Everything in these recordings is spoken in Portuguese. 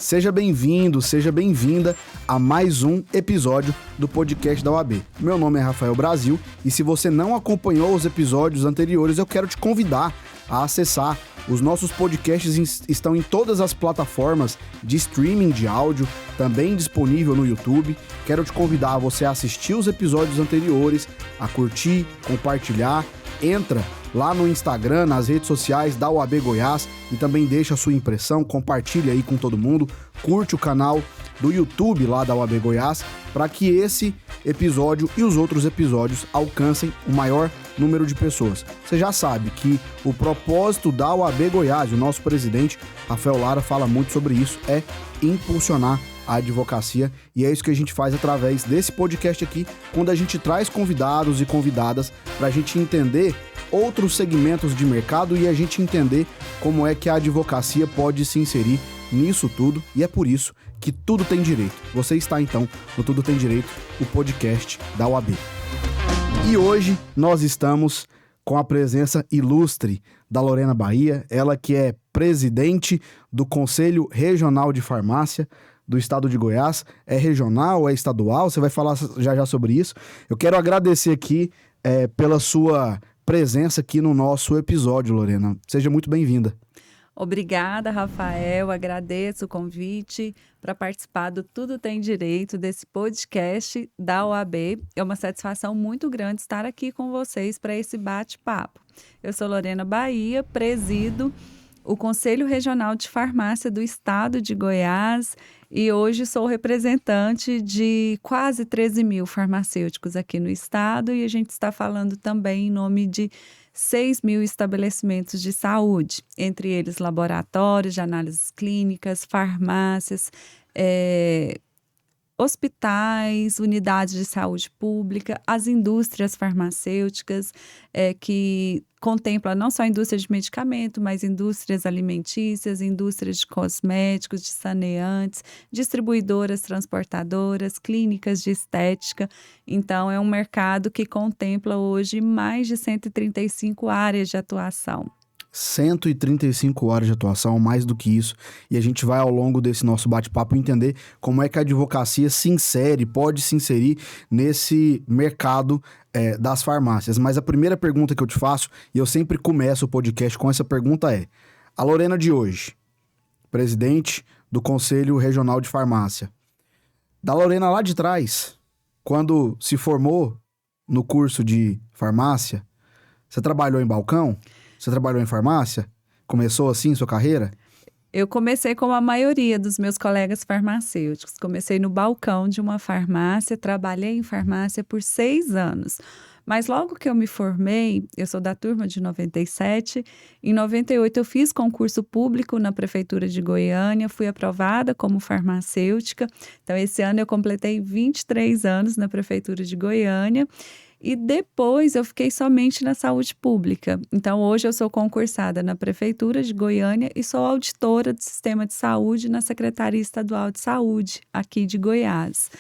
Seja bem-vindo, seja bem-vinda a mais um episódio do podcast da UAB. Meu nome é Rafael Brasil e se você não acompanhou os episódios anteriores, eu quero te convidar a acessar. Os nossos podcasts estão em todas as plataformas de streaming de áudio, também disponível no YouTube. Quero te convidar a você assistir os episódios anteriores, a curtir, compartilhar. Entra lá no Instagram, nas redes sociais da UAB Goiás e também deixa a sua impressão, compartilha aí com todo mundo, curte o canal do YouTube lá da UAB Goiás para que esse episódio e os outros episódios alcancem o maior número de pessoas. Você já sabe que o propósito da UAB Goiás, o nosso presidente, Rafael Lara, fala muito sobre isso, é impulsionar a advocacia, e é isso que a gente faz através desse podcast aqui, quando a gente traz convidados e convidadas para a gente entender outros segmentos de mercado e a gente entender como é que a advocacia pode se inserir nisso tudo, e é por isso que Tudo Tem Direito. Você está então no Tudo Tem Direito, o podcast da UAB. E hoje nós estamos com a presença ilustre da Lorena Bahia, ela que é presidente do Conselho Regional de Farmácia do estado de Goiás. É regional, é estadual? Você vai falar já sobre isso. Eu quero agradecer aqui pela sua presença aqui no nosso episódio, Lorena. Seja muito bem-vinda. Obrigada, Rafael. Agradeço o convite para participar do Tudo Tem Direito, desse podcast da OAB. É uma satisfação muito grande estar aqui com vocês para esse bate-papo. Eu sou Lorena Bahia, presido o Conselho Regional de Farmácia do estado de Goiás e hoje sou representante de quase 13 mil farmacêuticos aqui no estado e a gente está falando também em nome de 6 mil estabelecimentos de saúde, entre eles laboratórios de análises clínicas, farmácias, hospitais, unidades de saúde pública, as indústrias farmacêuticas, que contempla não só a indústria de medicamento, mas indústrias alimentícias, indústrias de cosméticos, de saneantes, distribuidoras, transportadoras, clínicas de estética. Então, é um mercado que contempla hoje mais de 135 áreas de atuação. 135 horas de atuação, mais do que isso, e a gente vai ao longo desse nosso bate-papo entender como é que a advocacia pode se inserir nesse mercado das farmácias. Mas a primeira pergunta que eu te faço, e eu sempre começo o podcast com essa pergunta a Lorena de hoje, presidente do Conselho Regional de Farmácia, da Lorena lá de trás, quando se formou no curso de farmácia, você trabalhou em balcão? Você trabalhou em farmácia? Começou assim sua carreira? Eu comecei como a maioria dos meus colegas farmacêuticos. Comecei no balcão de uma farmácia, trabalhei em farmácia por 6 anos. Mas logo que eu me formei, eu sou da turma de 97, em 98 eu fiz concurso público na Prefeitura de Goiânia, fui aprovada como farmacêutica. Então, esse ano eu completei 23 anos na Prefeitura de Goiânia. E depois eu fiquei somente na saúde pública. Então, hoje eu sou concursada na Prefeitura de Goiânia e sou auditora do Sistema de Saúde na Secretaria Estadual de Saúde, aqui de Goiás.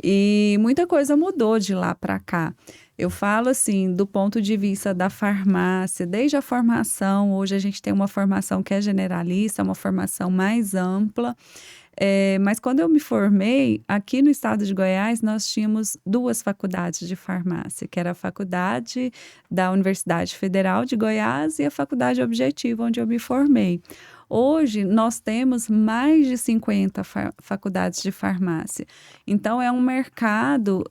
E muita coisa mudou de lá para cá. Eu falo assim, do ponto de vista da farmácia, desde a formação, hoje a gente tem uma formação que é generalista, uma formação mais ampla. Mas quando eu me formei, aqui no estado de Goiás, nós tínhamos 2 faculdades de farmácia, que era a faculdade da Universidade Federal de Goiás e a faculdade Objetivo, onde eu me formei. Hoje, nós temos mais de 50 faculdades de farmácia. Então, é um mercado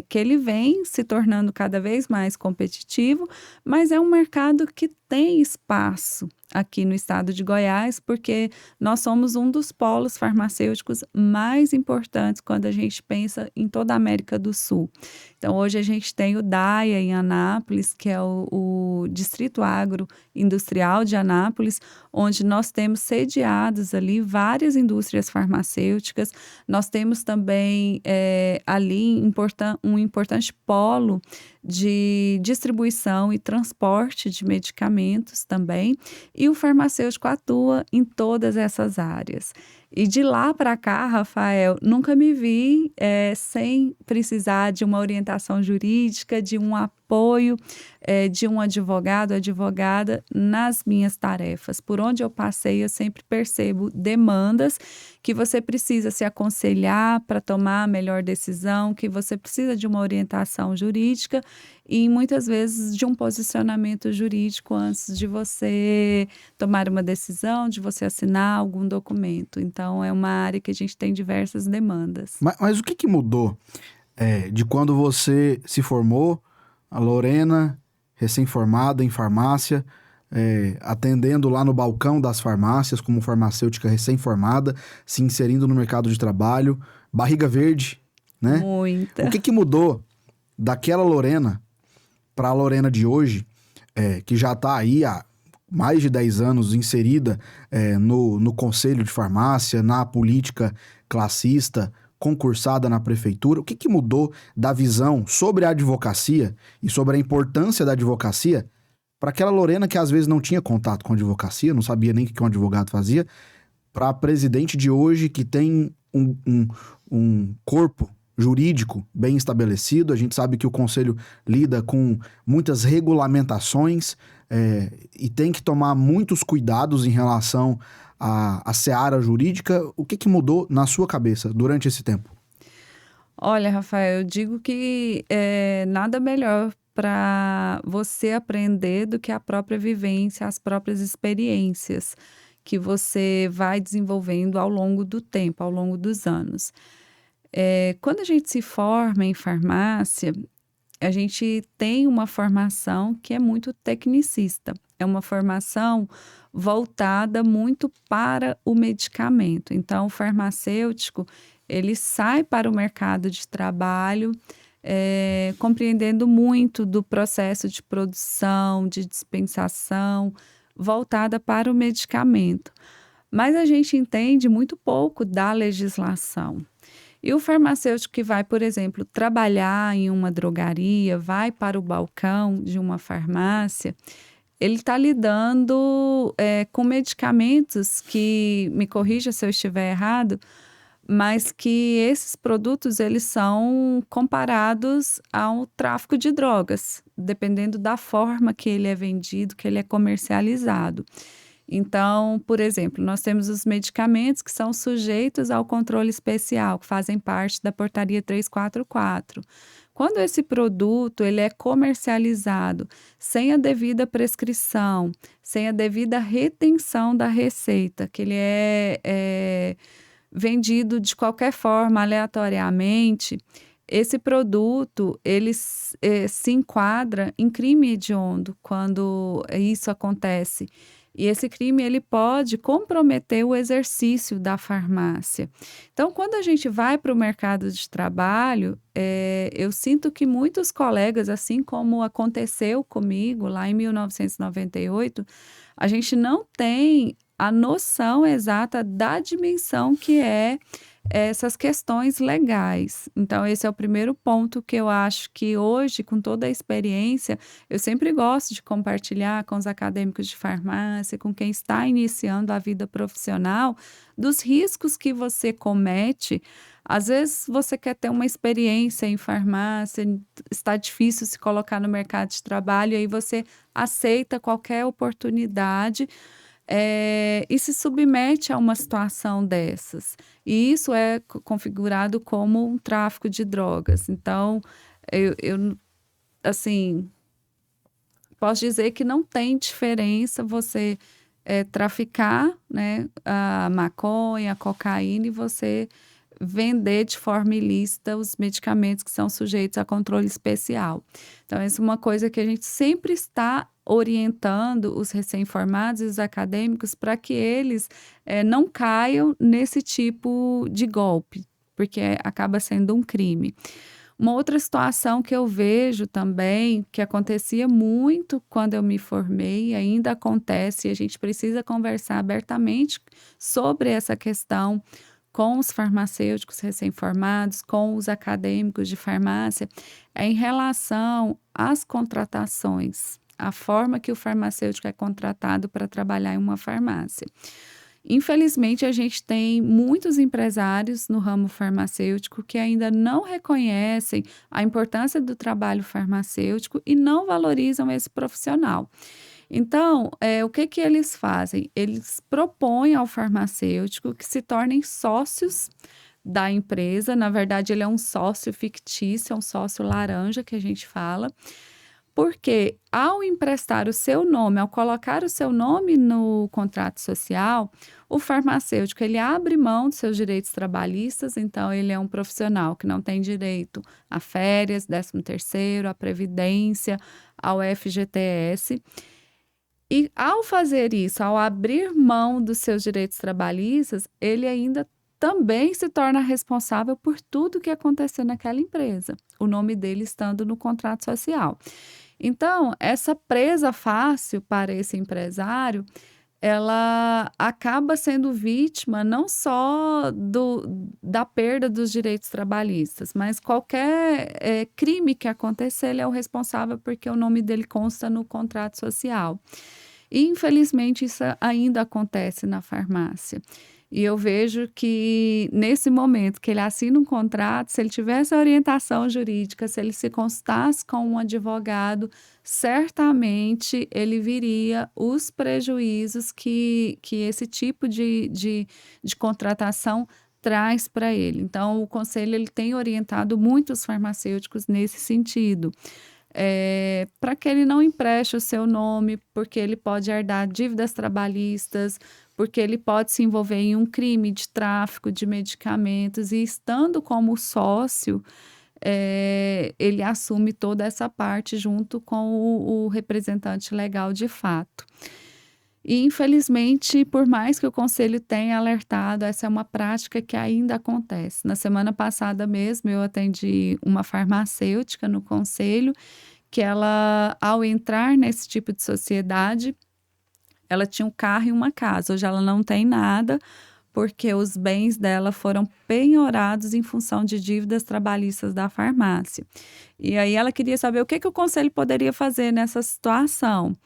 que ele vem se tornando cada vez mais competitivo, mas é um mercado que tem espaço aqui no estado de Goiás, porque nós somos um dos polos farmacêuticos mais importantes quando a gente pensa em toda a América do Sul. Então, hoje a gente tem o DAIA em Anápolis, que é o Distrito Agroindustrial de Anápolis, onde nós temos sediadas ali várias indústrias farmacêuticas. Nós temos também ali um importante polo de distribuição e transporte de medicamentos também, e o farmacêutico atua em todas essas áreas. E de lá para cá, Rafael, nunca me vi sem precisar de uma orientação jurídica, de um apoio de um advogado, advogada nas minhas tarefas. Por onde eu passei, eu sempre percebo demandas que você precisa se aconselhar para tomar a melhor decisão, que você precisa de uma orientação jurídica e muitas vezes de um posicionamento jurídico antes de você tomar uma decisão, de você assinar algum documento. Então, é uma área que a gente tem diversas demandas. Mas o que mudou de quando você se formou, a Lorena, recém-formada em farmácia, atendendo lá no balcão das farmácias como farmacêutica recém-formada, se inserindo no mercado de trabalho, barriga verde, né? Muita. O que mudou daquela Lorena para a Lorena de hoje, que já está aí há mais de 10 anos inserida no conselho de farmácia, na política classista, concursada na prefeitura? O que mudou da visão sobre a advocacia e sobre a importância da advocacia para aquela Lorena que às vezes não tinha contato com a advocacia, não sabia nem o que um advogado fazia, para a presidente de hoje que tem um corpo jurídico bem estabelecido? A gente sabe que o conselho lida com muitas regulamentações e tem que tomar muitos cuidados em relação à seara jurídica. O que mudou na sua cabeça durante esse tempo? Olha, Rafael, eu digo que nada melhor para você aprender do que a própria vivência, as próprias experiências que você vai desenvolvendo ao longo do tempo, ao longo dos anos. Quando a gente se forma em farmácia, a gente tem uma formação que é muito tecnicista. É uma formação voltada muito para o medicamento. Então, o farmacêutico, ele sai para o mercado de trabalho, compreendendo muito do processo de produção, de dispensação, voltada para o medicamento. Mas a gente entende muito pouco da legislação. E o farmacêutico que vai, por exemplo, trabalhar em uma drogaria, vai para o balcão de uma farmácia, ele está lidando com medicamentos que, me corrija se eu estiver errado, mas que esses produtos eles são comparados ao tráfico de drogas, dependendo da forma que ele é vendido, que ele é comercializado. Então, por exemplo, nós temos os medicamentos que são sujeitos ao controle especial, que fazem parte da Portaria 344. Quando esse produto ele é comercializado sem a devida prescrição, sem a devida retenção da receita, que ele é vendido de qualquer forma, aleatoriamente, esse produto ele se enquadra em crime hediondo quando isso acontece. E esse crime ele pode comprometer o exercício da farmácia. Então, quando a gente vai para o mercado de trabalho, eu sinto que muitos colegas, assim como aconteceu comigo lá em 1998, a gente não tem a noção exata da dimensão que essas questões legais. Então, esse é o primeiro ponto que eu acho que hoje, com toda a experiência, eu sempre gosto de compartilhar com os acadêmicos de farmácia, com quem está iniciando a vida profissional, dos riscos que você comete. Às vezes você quer ter uma experiência em farmácia, está difícil se colocar no mercado de trabalho, e aí você aceita qualquer oportunidade e se submete a uma situação dessas. E isso é configurado como um tráfico de drogas. Então, eu assim, posso dizer que não tem diferença você traficar, né, a maconha, a cocaína, e você vender de forma ilícita os medicamentos que são sujeitos a controle especial. Então, essa é uma coisa que a gente sempre está orientando os recém-formados e os acadêmicos para que eles não caiam nesse tipo de golpe, porque acaba sendo um crime. Uma outra situação que eu vejo também, que acontecia muito quando eu me formei, ainda acontece, e a gente precisa conversar abertamente sobre essa questão com os farmacêuticos recém-formados, com os acadêmicos de farmácia, em relação às contratações, a forma que o farmacêutico é contratado para trabalhar em uma farmácia. Infelizmente, a gente tem muitos empresários no ramo farmacêutico que ainda não reconhecem a importância do trabalho farmacêutico e não valorizam esse profissional. Então, o que que eles fazem? Eles propõem ao farmacêutico que se tornem sócios da empresa. Na verdade, ele é um sócio fictício, é um sócio laranja que a gente fala, porque ao emprestar o seu nome, ao colocar o seu nome no contrato social, o farmacêutico ele abre mão dos seus direitos trabalhistas, então ele é um profissional que não tem direito a férias, 13º, a previdência, ao FGTS. E ao fazer isso, ao abrir mão dos seus direitos trabalhistas, ele ainda também se torna responsável por tudo que aconteceu naquela empresa, o nome dele estando no contrato social. Então, essa presa fácil para esse empresário, ela acaba sendo vítima não só da perda dos direitos trabalhistas, mas qualquer crime que acontecer, ele é o responsável porque o nome dele consta no contrato social. E, infelizmente, isso ainda acontece na farmácia. E eu vejo que, nesse momento que ele assina um contrato, se ele tivesse a orientação jurídica, se ele se constasse com um advogado, certamente ele viria os prejuízos que esse tipo de contratação traz para ele. Então, o conselho ele tem orientado muitos farmacêuticos nesse sentido. Para que ele não empreste o seu nome, porque ele pode herdar dívidas trabalhistas, porque ele pode se envolver em um crime de tráfico de medicamentos e estando como sócio, ele assume toda essa parte junto com o representante legal de fato. E, infelizmente, por mais que o conselho tenha alertado, essa é uma prática que ainda acontece. Na semana passada mesmo, eu atendi uma farmacêutica no conselho, que ela, ao entrar nesse tipo de sociedade, ela tinha um carro e uma casa. Hoje ela não tem nada, porque os bens dela foram penhorados em função de dívidas trabalhistas da farmácia. E aí ela queria saber o que o conselho poderia fazer nessa situação.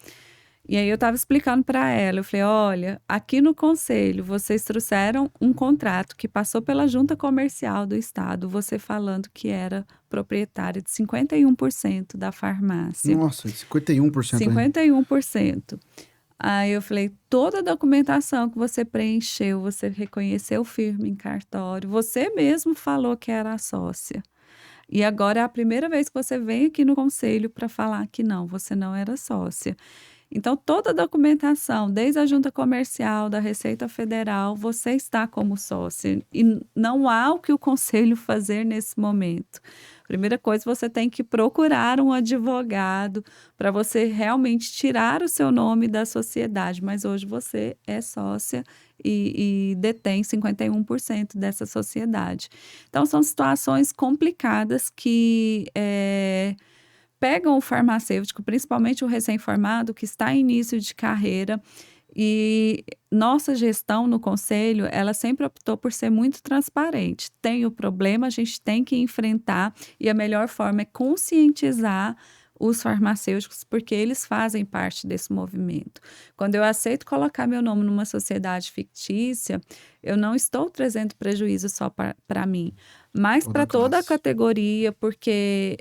E aí eu estava explicando para ela, eu falei, olha, aqui no conselho vocês trouxeram um contrato que passou pela junta comercial do estado, você falando que era proprietária de 51% da farmácia. Nossa, 51% ainda. 51%. Aí eu falei, toda a documentação que você preencheu, você reconheceu firme em cartório, você mesmo falou que era a sócia. E agora é a primeira vez que você vem aqui no conselho para falar que não, você não era sócia. Então, toda a documentação, desde a junta comercial, da Receita Federal, você está como sócio. E não há o que o conselho fazer nesse momento. Primeira coisa, você tem que procurar um advogado para você realmente tirar o seu nome da sociedade. Mas hoje você é sócia e detém 51% dessa sociedade. Então, são situações complicadas que pegam o farmacêutico, principalmente o recém-formado, que está em início de carreira, e nossa gestão no conselho, ela sempre optou por ser muito transparente. Tem o problema, a gente tem que enfrentar, e a melhor forma é conscientizar os farmacêuticos, porque eles fazem parte desse movimento. Quando eu aceito colocar meu nome numa sociedade fictícia, eu não estou trazendo prejuízo só para mim, mas para toda a categoria, porque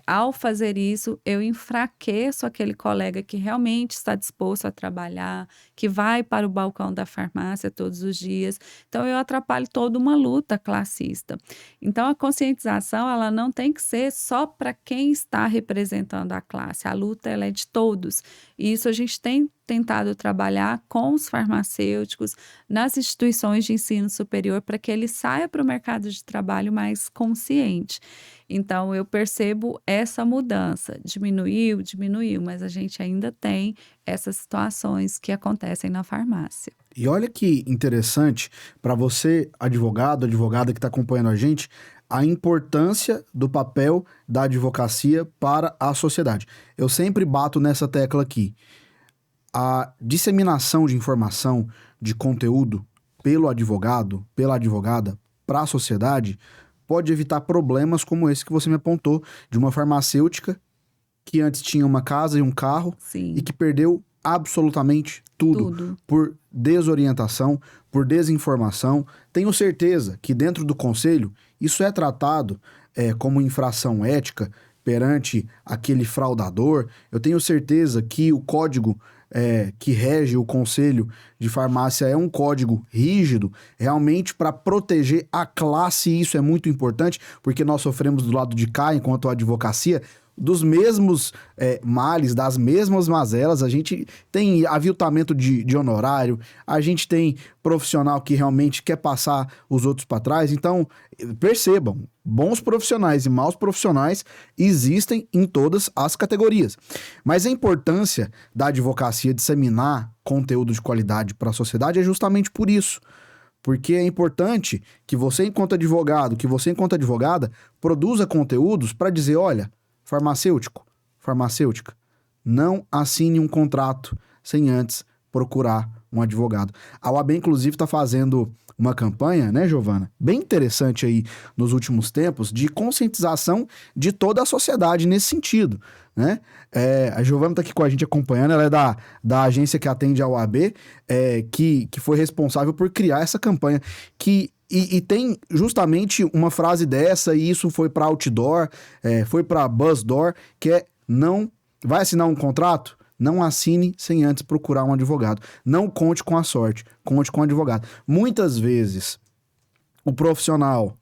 ao fazer isso, eu enfraqueço aquele colega que realmente está disposto a trabalhar, que vai para o balcão da farmácia todos os dias. Então, eu atrapalho toda uma luta classista. Então, a conscientização, ela não tem que ser só para quem está representando a classe. A luta, ela é de todos. E isso a gente tem tentado trabalhar com os farmacêuticos nas instituições de ensino superior para que ele saia para o mercado de trabalho mais consciente. Então, eu percebo essa mudança. Diminuiu, mas a gente ainda tem essas situações que acontecem na farmácia. E olha que interessante, para você, advogado, advogada que está acompanhando a gente, a importância do papel da advocacia para a sociedade. Eu sempre bato nessa tecla aqui. A disseminação de informação, de conteúdo pelo advogado, pela advogada, para a sociedade, pode evitar problemas como esse que você me apontou, de uma farmacêutica que antes tinha uma casa e um carro. Sim. E que perdeu absolutamente tudo por desorientação, por desinformação. Tenho certeza que dentro do conselho isso é tratado como infração ética perante aquele fraudador. Eu tenho certeza que o código que rege o conselho de farmácia é um código rígido, realmente para proteger a classe, e isso é muito importante, porque nós sofremos do lado de cá, enquanto a advocacia, dos mesmos males, das mesmas mazelas. A gente tem aviltamento de honorário, a gente tem profissional que realmente quer passar os outros para trás. Então, percebam, bons profissionais e maus profissionais existem em todas as categorias. Mas a importância da advocacia disseminar conteúdo de qualidade para a sociedade é justamente por isso. Porque é importante que você, enquanto advogado, que você, enquanto advogada, produza conteúdos para dizer, olha, farmacêutico, farmacêutica, não assine um contrato sem antes procurar um advogado. A OAB, inclusive, está fazendo uma campanha, né, Giovana? Bem interessante aí nos últimos tempos, de conscientização de toda a sociedade nesse sentido, né? A Giovana está aqui com a gente acompanhando, ela é da agência que atende a OAB, que foi responsável por criar essa campanha, E tem justamente uma frase dessa, e isso foi para outdoor, foi para buzzdoor, que é: não vai assinar um contrato? Não assine sem antes procurar um advogado. Não conte com a sorte, conte com um advogado. Muitas vezes, o profissional,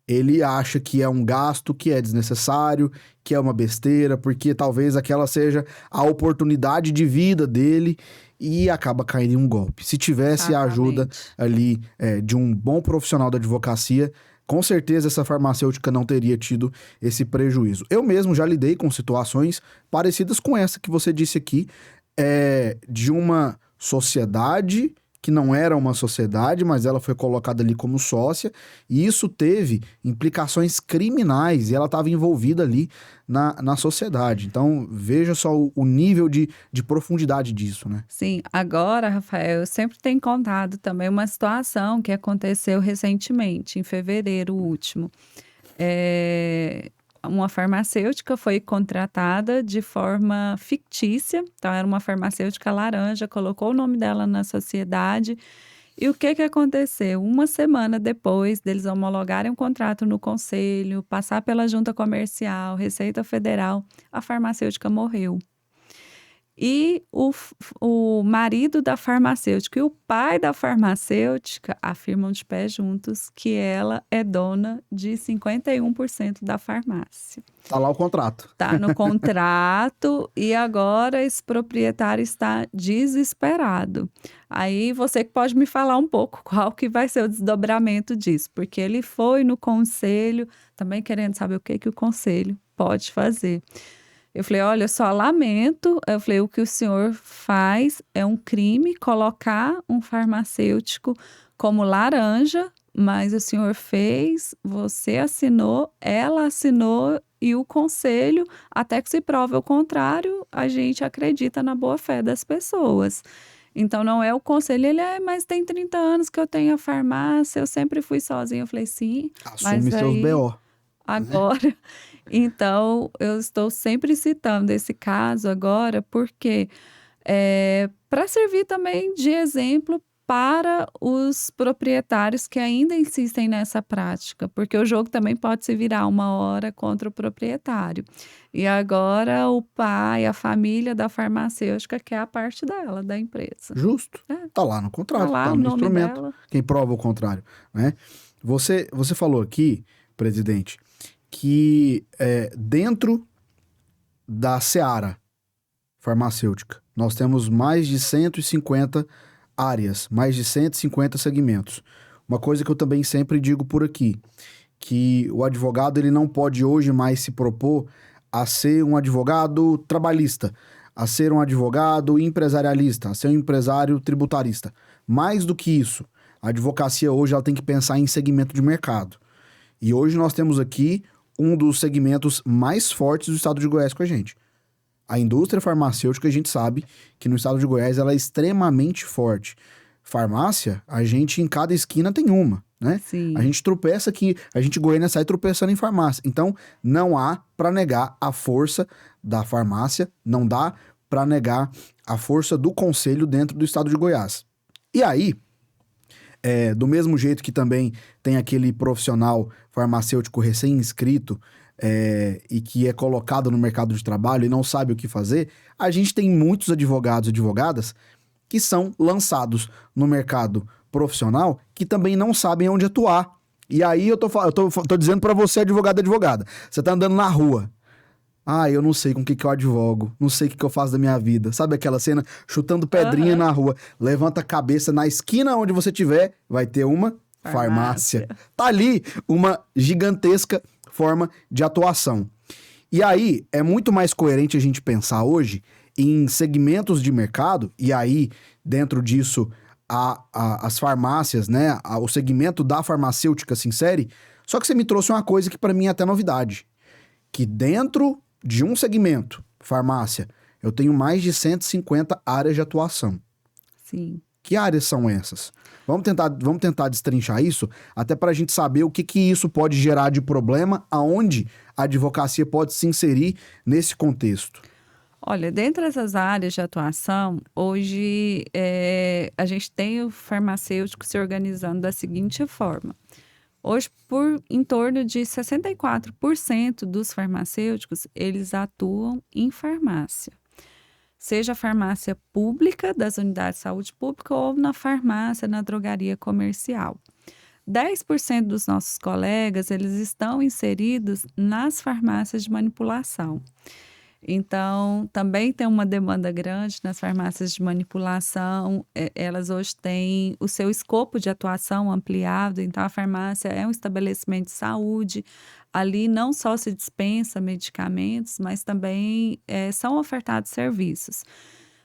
ele acha que é um gasto que é desnecessário, que é uma besteira, porque talvez aquela seja a oportunidade de vida dele, e acaba caindo em um golpe. Se tivesse a ajuda ali de um bom profissional da advocacia, com certeza essa farmacêutica não teria tido esse prejuízo. Eu mesmo já lidei com situações parecidas com essa que você disse aqui, de uma sociedade que não era uma sociedade, mas ela foi colocada ali como sócia, e isso teve implicações criminais, e ela estava envolvida ali na sociedade. Então, veja só o nível de profundidade disso, né? Sim, agora, Rafael, eu sempre tenho contado também uma situação que aconteceu recentemente, em fevereiro último. Uma farmacêutica foi contratada de forma fictícia, então era uma farmacêutica laranja, colocou o nome dela na sociedade. E o que aconteceu? Uma semana depois deles homologarem um contrato no conselho, passar pela junta comercial, Receita Federal, a farmacêutica morreu. E o marido da farmacêutica e o pai da farmacêutica afirmam de pé juntos que ela é dona de 51% da farmácia. Tá lá o contrato. Tá no contrato e agora esse proprietário está desesperado. Aí você que pode me falar um pouco qual que vai ser o desdobramento disso, porque ele foi no conselho também querendo saber o que o conselho pode fazer. Eu falei, olha, só lamento. Eu falei, o que o senhor faz é um crime, colocar um farmacêutico como laranja, mas o senhor fez, você assinou, ela assinou e o conselho, até que se prove o contrário, a gente acredita na boa-fé das pessoas. Então, não é o conselho, mas tem 30 anos que eu tenho a farmácia, eu sempre fui sozinha. Eu falei, sim, assume mas seus aí, BO. agora... Né? Então, eu estou sempre citando esse caso agora, porque para servir também de exemplo para os proprietários que ainda insistem nessa prática, porque o jogo também pode se virar uma hora contra o proprietário. E agora o pai, a família da farmacêutica quer a parte dela, da empresa. Justo. Tá lá no contrato, tá lá tá o no nome instrumento. dela. Quem prova o contrário, né? Você falou aqui, presidente, que dentro da seara farmacêutica, nós temos mais de 150 áreas, mais de 150 segmentos. Uma coisa que eu também sempre digo por aqui, que o advogado ele não pode hoje mais se propor a ser um advogado trabalhista, a ser um advogado empresarialista, a ser um empresário tributarista. Mais do que isso, a advocacia hoje ela tem que pensar em segmento de mercado. E hoje nós temos aqui um dos segmentos mais fortes do estado de Goiás com a gente. A indústria farmacêutica, a gente sabe que no estado de Goiás ela é extremamente forte. Farmácia, a gente em cada esquina tem uma, né? Sim. A gente tropeça aqui, a gente Goiânia sai tropeçando em farmácia. Então, não há para negar a força da farmácia, não dá para negar a força do conselho dentro do estado de Goiás. E aí, Do mesmo jeito que também tem aquele profissional farmacêutico recém-inscrito e que é colocado no mercado de trabalho e não sabe o que fazer, a gente tem muitos advogados e advogadas que são lançados no mercado profissional que também não sabem onde atuar. E aí eu tô dizendo pra você, advogado e advogada, você tá andando na rua. Eu não sei com o que eu advogo, não sei o que eu faço da minha vida. Sabe aquela cena? Chutando pedrinha na rua. Levanta a cabeça, na esquina onde você tiver, vai ter uma farmácia. Tá ali uma gigantesca forma de atuação. E aí, é muito mais coerente a gente pensar hoje em segmentos de mercado, e aí, dentro disso, as farmácias, né? O segmento da farmacêutica se insere. Só que você me trouxe uma coisa que para mim é até novidade. Que dentro de um segmento, farmácia, eu tenho mais de 150 áreas de atuação. Sim. Que áreas são essas? Vamos tentar destrinchar isso, até para a gente saber o que isso pode gerar de problema, aonde a advocacia pode se inserir nesse contexto. Olha, dentre essas áreas de atuação, hoje a gente tem o farmacêutico se organizando da seguinte forma. Hoje, em torno de 64% dos farmacêuticos, eles atuam em farmácia. Seja a farmácia pública, das unidades de saúde pública, ou na farmácia, na drogaria comercial. 10% dos nossos colegas, eles estão inseridos nas farmácias de manipulação. Então, também tem uma demanda grande nas farmácias de manipulação. Elas hoje têm o seu escopo de atuação ampliado. Então, a farmácia é um estabelecimento de saúde. Ali não só se dispensa medicamentos, mas também são ofertados serviços.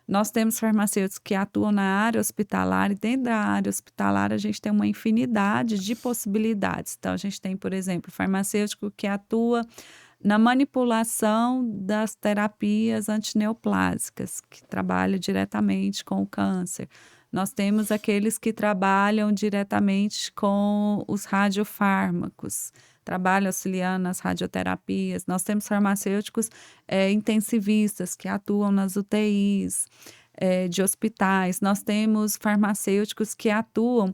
Nós temos farmacêuticos que atuam na área hospitalar e dentro da área hospitalar a gente tem uma infinidade de possibilidades. Então, a gente tem, por exemplo, farmacêutico que atua na manipulação das terapias antineoplásicas, que trabalha diretamente com o câncer. Nós temos aqueles que trabalham diretamente com os radiofármacos, trabalham auxiliando nas radioterapias. Nós temos farmacêuticos intensivistas que atuam nas UTIs de hospitais. Nós temos farmacêuticos que atuam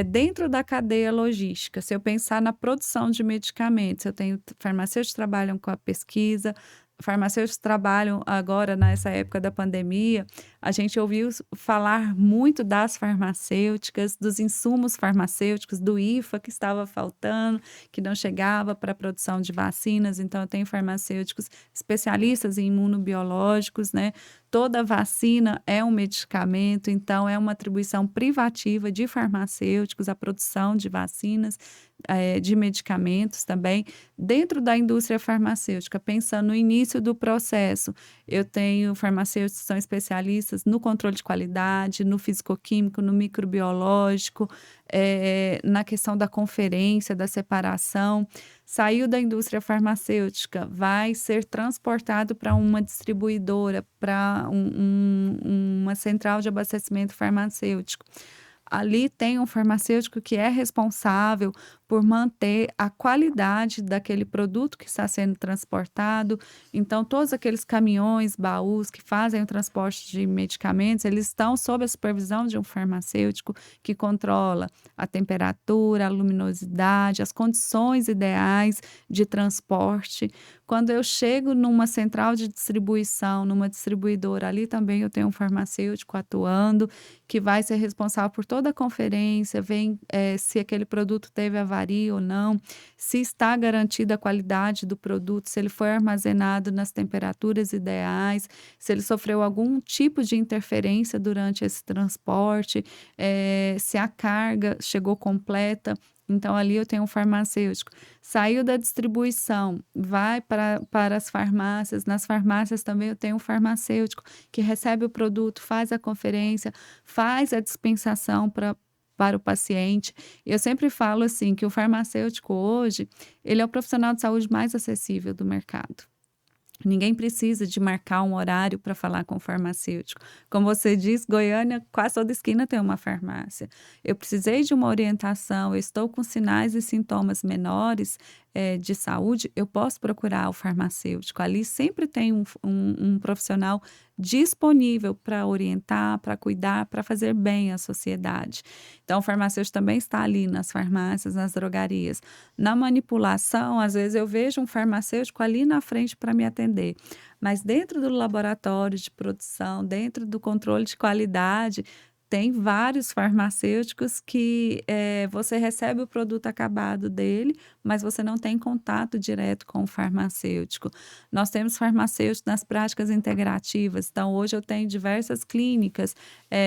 dentro da cadeia logística. Se eu pensar na produção de medicamentos, eu tenho farmacêuticos que trabalham com a pesquisa, farmacêuticos trabalham agora, nessa época da pandemia, a gente ouviu falar muito das farmacêuticas, dos insumos farmacêuticos, do IFA que estava faltando, que não chegava para a produção de vacinas. Então, eu tenho farmacêuticos especialistas em imunobiológicos, né? Toda vacina é um medicamento, então é uma atribuição privativa de farmacêuticos, a produção de vacinas, de medicamentos também, dentro da indústria farmacêutica. Pensando no início do processo, eu tenho farmacêuticos que são especialistas no controle de qualidade, no fisicoquímico, no microbiológico, na questão da conferência, da separação. Saiu da indústria farmacêutica, vai ser transportado para uma distribuidora, para uma central de abastecimento farmacêutico. Ali tem um farmacêutico que é responsável por manter a qualidade daquele produto que está sendo transportado. Então, todos aqueles caminhões, baús que fazem o transporte de medicamentos, eles estão sob a supervisão de um farmacêutico que controla a temperatura, a luminosidade, as condições ideais de transporte. Quando eu chego numa central de distribuição, numa distribuidora, ali também eu tenho um farmacêutico atuando, que vai ser responsável por toda a conferência, se aquele produto teve avaria ou não, se está garantida a qualidade do produto, se ele foi armazenado nas temperaturas ideais, se ele sofreu algum tipo de interferência durante esse transporte, se a carga chegou completa. Então, ali eu tenho um farmacêutico. Saiu da distribuição, vai para as farmácias. Nas farmácias também eu tenho um farmacêutico que recebe o produto, faz a conferência, faz a dispensação para o paciente. Eu sempre falo assim que o farmacêutico hoje, ele é o profissional de saúde mais acessível do mercado. Ninguém precisa de marcar um horário para falar com o farmacêutico. Como você disse, Goiânia, quase toda esquina tem uma farmácia. Eu precisei de uma orientação, eu estou com sinais e sintomas menores, de saúde, eu posso procurar o farmacêutico. Ali sempre tem um profissional disponível para orientar, para cuidar, para fazer bem à sociedade. Então, o farmacêutico também está ali nas farmácias, nas drogarias. Na manipulação, às vezes eu vejo um farmacêutico ali na frente para me atender, mas dentro do laboratório de produção, dentro do controle de qualidade, tem vários farmacêuticos que você recebe o produto acabado dele, mas você não tem contato direto com o farmacêutico. Nós temos farmacêuticos nas práticas integrativas, então hoje eu tenho diversas clínicas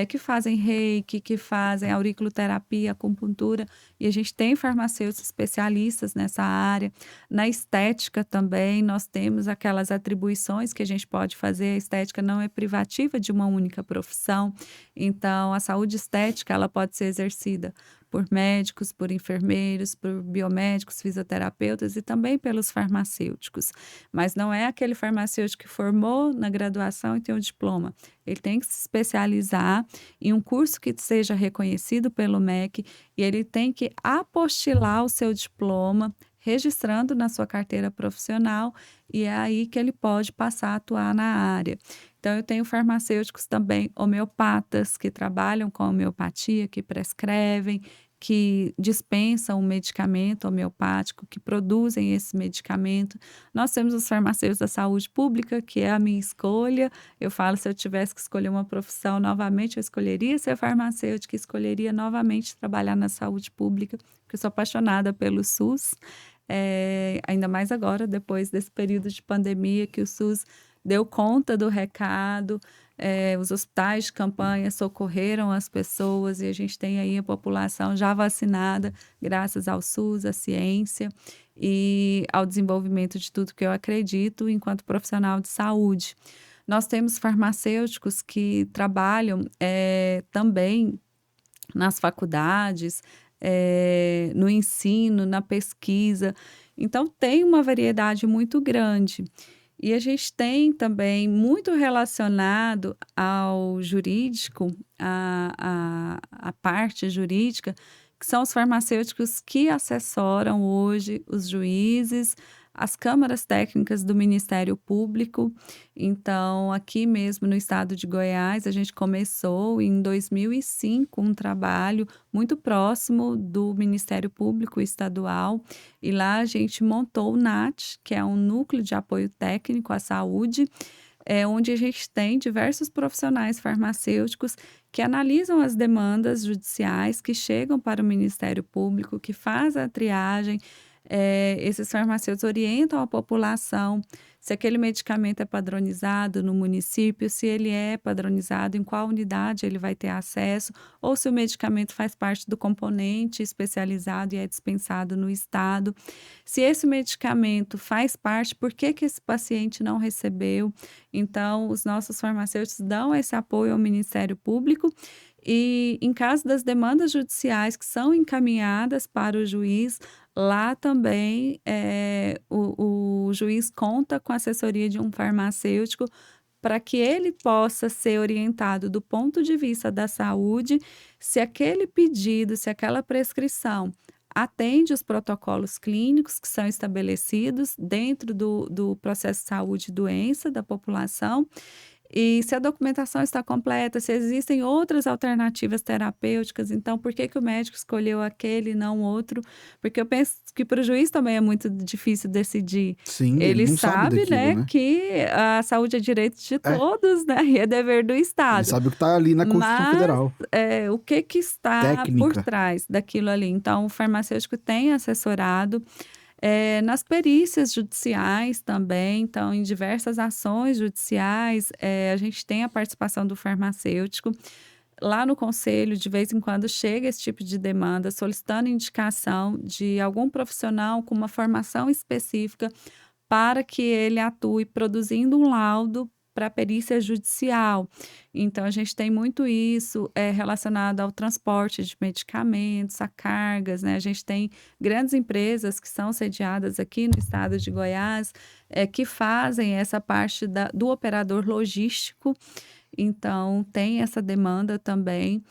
que fazem reiki, que fazem auriculoterapia, acupuntura, e a gente tem farmacêuticos especialistas nessa área. Na estética também, nós temos aquelas atribuições que a gente pode fazer, a estética não é privativa de uma única profissão, então a saúde estética ela pode ser exercida por médicos, por enfermeiros, por biomédicos, fisioterapeutas e também pelos farmacêuticos. Mas não é aquele farmacêutico que formou na graduação e tem o diploma. Ele tem que se especializar em um curso que seja reconhecido pelo MEC e ele tem que apostilar o seu diploma, registrando na sua carteira profissional, e é aí que ele pode passar a atuar na área. Então, eu tenho farmacêuticos também homeopatas que trabalham com homeopatia, que prescrevem, que dispensam um medicamento homeopático, que produzem esse medicamento. Nós temos os farmacêuticos da saúde pública, que é a minha escolha. Eu falo, se eu tivesse que escolher uma profissão novamente, eu escolheria ser farmacêutica, escolheria novamente trabalhar na saúde pública, porque eu sou apaixonada pelo SUS. Ainda mais agora, depois desse período de pandemia, que o SUS deu conta do recado, os hospitais de campanha socorreram as pessoas e a gente tem aí a população já vacinada, graças ao SUS, à ciência e ao desenvolvimento de tudo que eu acredito enquanto profissional de saúde. Nós temos farmacêuticos que trabalham também nas faculdades, no ensino, na pesquisa. Então, tem uma variedade muito grande. E a gente tem também muito relacionado ao jurídico, a parte jurídica, que são os farmacêuticos que assessoram hoje os juízes, as câmaras técnicas do Ministério Público. Então, aqui mesmo no estado de Goiás, a gente começou em 2005 um trabalho muito próximo do Ministério Público Estadual, e lá a gente montou o NAT, que é um núcleo de apoio técnico à saúde, onde a gente tem diversos profissionais farmacêuticos que analisam as demandas judiciais que chegam para o Ministério Público, que faz a triagem. Esses farmacêuticos orientam a população se aquele medicamento é padronizado no município, se ele é padronizado, em qual unidade ele vai ter acesso, ou se o medicamento faz parte do componente especializado e é dispensado no estado. Se esse medicamento faz parte, por que esse paciente não recebeu? Então, os nossos farmacêuticos dão esse apoio ao Ministério Público. E em caso das demandas judiciais que são encaminhadas para o juiz, lá também o juiz conta com a assessoria de um farmacêutico para que ele possa ser orientado do ponto de vista da saúde, se aquele pedido, se aquela prescrição atende os protocolos clínicos que são estabelecidos dentro do processo de saúde e doença da população. E se a documentação está completa, se existem outras alternativas terapêuticas, então por que o médico escolheu aquele e não outro? Porque eu penso que para o juiz também é muito difícil decidir. Sim, Ele não sabe sabe, daquilo, né? que a saúde é direito de todos, né? E é dever do Ele Estado. sabe o que está ali na Constituição Federal. O que está por Técnica. trás daquilo ali? Então, o farmacêutico tem assessorado. Nas perícias judiciais também, então, em diversas ações judiciais, a gente tem a participação do farmacêutico. Lá no conselho, de vez em quando, chega esse tipo de demanda, solicitando indicação de algum profissional com uma formação específica para que ele atue produzindo um laudo para a perícia judicial. Então, a gente tem muito isso relacionado ao transporte de medicamentos, a cargas, né? A gente tem grandes empresas que são sediadas aqui no estado de Goiás, que fazem essa parte do operador logístico. Então, tem essa demanda também.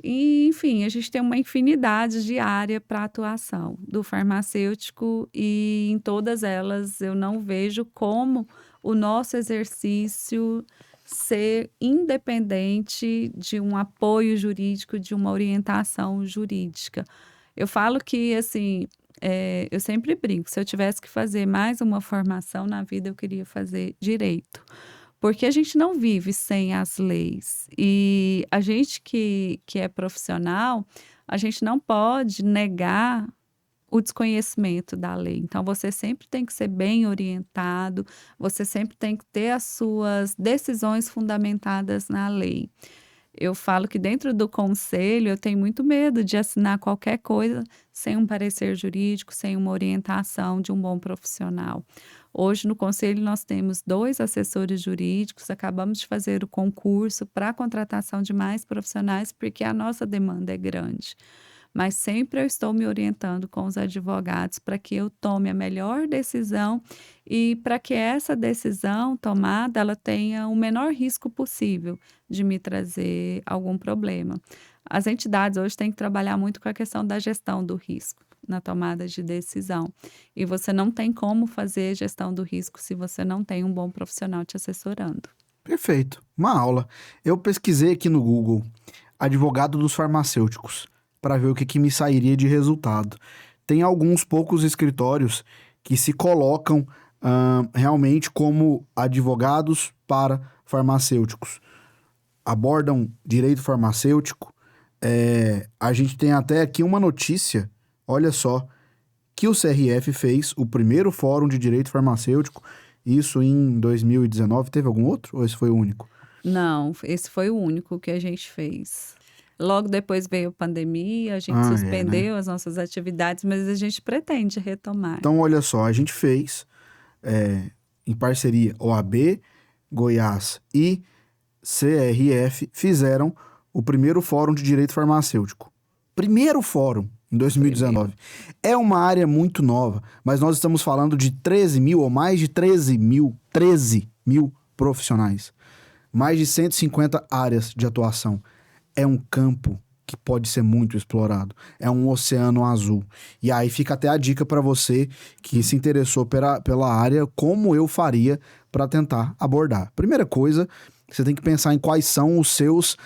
E, enfim, a gente tem uma infinidade de área para atuação do farmacêutico e em todas elas eu não vejo como o nosso exercício ser independente de um apoio jurídico, de uma orientação jurídica. Eu falo que, assim, eu sempre brinco, se eu tivesse que fazer mais uma formação na vida, eu queria fazer direito. Porque a gente não vive sem as leis. E a gente que é profissional, a gente não pode negar o desconhecimento da lei. Então, você sempre tem que ser bem orientado, você sempre tem que ter as suas decisões fundamentadas na lei. Eu falo que dentro do conselho eu tenho muito medo de assinar qualquer coisa sem um parecer jurídico, sem uma orientação de um bom profissional. Hoje no conselho nós temos 2 assessores jurídicos, acabamos de fazer o concurso para a contratação de mais profissionais, porque a nossa demanda é grande. Mas sempre eu estou me orientando com os advogados para que eu tome a melhor decisão e para que essa decisão tomada ela tenha o menor risco possível de me trazer algum problema. As entidades hoje têm que trabalhar muito com a questão da gestão do risco na tomada de decisão. E você não tem como fazer gestão do risco se você não tem um bom profissional te assessorando. Perfeito. Uma aula. Eu pesquisei aqui no Google advogado dos farmacêuticos para ver o que me sairia de resultado. Tem alguns poucos escritórios que se colocam realmente como advogados para farmacêuticos. Abordam direito farmacêutico. A gente tem até aqui uma notícia, olha só, que o CRF fez o primeiro fórum de direito farmacêutico, isso em 2019. Teve algum outro ou esse foi o único? Não, esse foi o único que a gente fez. Logo depois veio a pandemia, a gente suspendeu né? as nossas atividades, mas a gente pretende retomar. Então, olha só, a gente fez, em parceria, OAB, Goiás e CRF, fizeram o primeiro fórum de direito farmacêutico. Primeiro fórum, em 2019. É uma área muito nova, mas nós estamos falando de 13 mil ou mais de 13 mil profissionais. Mais de 150 áreas de atuação. É um campo que pode ser muito explorado. É um oceano azul. E aí fica até a dica para você que se interessou pela área, como eu faria para tentar abordar. Primeira coisa, você tem que pensar em quais são os seus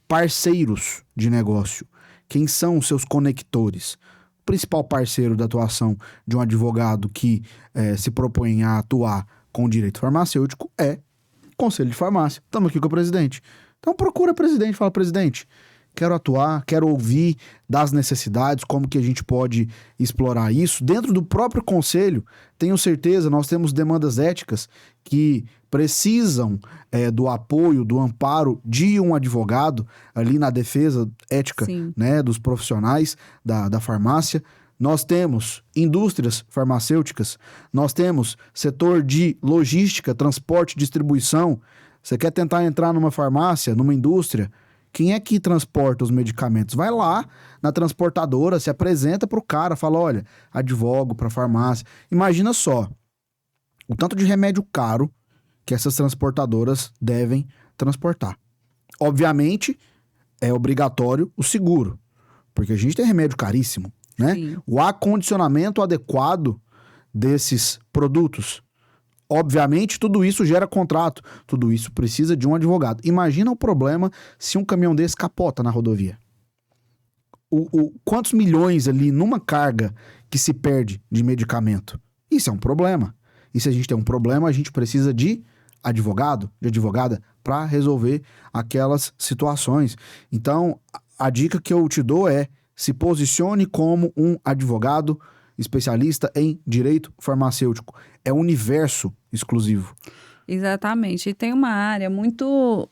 parceiros de negócio. Quem são os seus conectores? O principal parceiro da atuação de um advogado que se propõe a atuar com o direito farmacêutico é Conselho de Farmácia. Estamos aqui com o presidente. Então procura o presidente, fala: presidente, quero atuar, quero ouvir das necessidades, como que a gente pode explorar isso. Dentro do próprio conselho, tenho certeza, nós temos demandas éticas que precisam do apoio, do amparo de um advogado ali na defesa ética, né, dos profissionais da farmácia. Nós temos indústrias farmacêuticas, nós temos setor de logística, transporte, distribuição. Você quer tentar entrar numa farmácia, numa indústria? Quem é que transporta os medicamentos? Vai lá na transportadora, se apresenta para o cara, fala: olha, advogo para farmácia. Imagina só o tanto de remédio caro que essas transportadoras devem transportar. Obviamente, é obrigatório o seguro, porque a gente tem remédio caríssimo, né? Sim. O acondicionamento adequado desses produtos. Obviamente, tudo isso gera contrato, tudo isso precisa de um advogado. Imagina o problema se um caminhão desse capota na rodovia. Quantos milhões ali numa carga que se perde de medicamento? Isso é um problema. E se a gente tem um problema, a gente precisa de advogado, de advogada, para resolver aquelas situações. Então, a dica que eu te dou é: se posicione como um advogado especialista em direito farmacêutico. É um universo exclusivo. Exatamente. E tem uma área muito...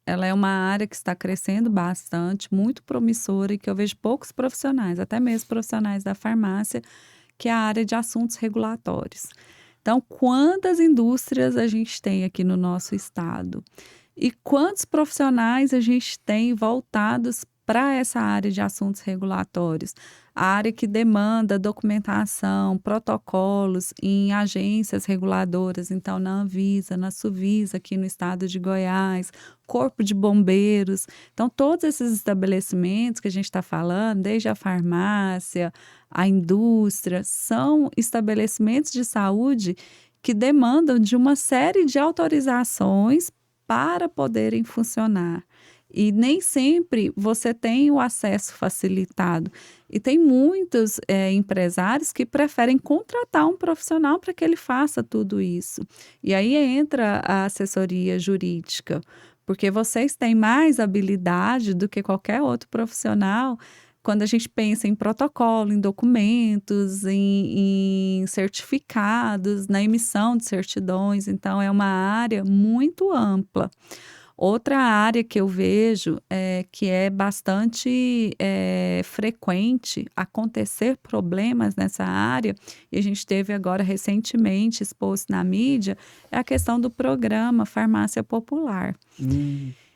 ela é uma área que está crescendo bastante, muito promissora e que eu vejo poucos profissionais, até mesmo profissionais da farmácia, que é a área de assuntos regulatórios. Então, quantas indústrias a gente tem aqui no nosso estado? E quantos profissionais a gente tem voltados para essa área de assuntos regulatórios, a área que demanda documentação, protocolos em agências reguladoras, então na Anvisa, na Suvisa, aqui no estado de Goiás, Corpo de Bombeiros. Então, todos esses estabelecimentos que a gente está falando, desde a farmácia, a indústria, são estabelecimentos de saúde que demandam de uma série de autorizações para poderem funcionar. E nem sempre você tem o acesso facilitado. E tem muitos empresários que preferem contratar um profissional para que ele faça tudo isso. E aí entra a assessoria jurídica, porque vocês têm mais habilidade do que qualquer outro profissional quando a gente pensa em protocolo, em documentos, em certificados, na emissão de certidões. Então, é uma área muito ampla. Outra área que eu vejo que é bastante frequente acontecer problemas nessa área, e a gente teve agora recentemente exposto na mídia, é a questão do programa Farmácia Popular.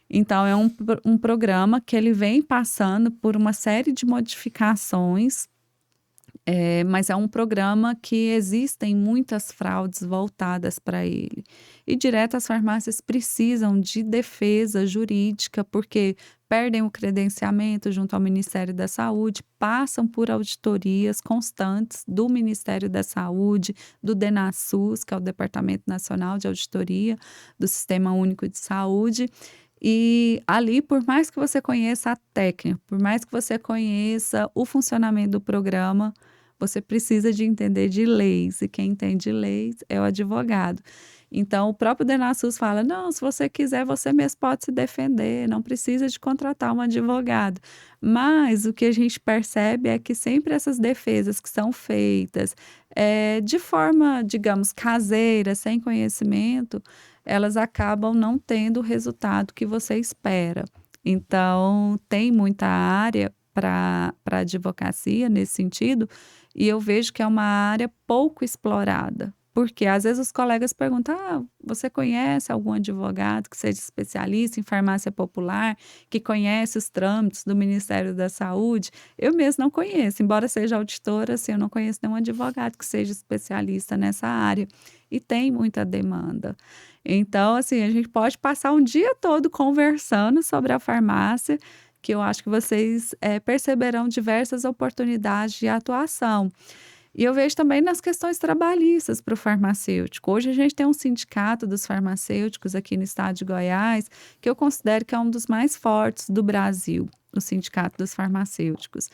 Então, é um programa que ele vem passando por uma série de modificações, mas é um programa que existem muitas fraudes voltadas para ele. E direto as farmácias precisam de defesa jurídica, porque perdem o credenciamento junto ao Ministério da Saúde, passam por auditorias constantes do Ministério da Saúde, do DENASUS, que é o Departamento Nacional de Auditoria do Sistema Único de Saúde. E ali, por mais que você conheça a técnica, por mais que você conheça o funcionamento do programa, você precisa de entender de leis, e quem entende leis é o advogado. Então, o próprio DENASUS fala, não, se você quiser, você mesmo pode se defender, não precisa de contratar um advogado. Mas o que a gente percebe é que sempre essas defesas que são feitas de forma, digamos, caseira, sem conhecimento, elas acabam não tendo o resultado que você espera. Então, tem muita área para a advocacia nesse sentido, e eu vejo que é uma área pouco explorada. Porque às vezes os colegas perguntam, você conhece algum advogado que seja especialista em farmácia popular, que conhece os trâmites do Ministério da Saúde? Eu mesmo não conheço, embora seja auditora, assim, eu não conheço nenhum advogado que seja especialista nessa área. E tem muita demanda. Então, assim, a gente pode passar um dia todo conversando sobre a farmácia, que eu acho que vocês perceberão diversas oportunidades de atuação. E eu vejo também nas questões trabalhistas para o farmacêutico. Hoje a gente tem um sindicato dos farmacêuticos aqui no estado de Goiás, que eu considero que é um dos mais fortes do Brasil, o Sindicato dos Farmacêuticos.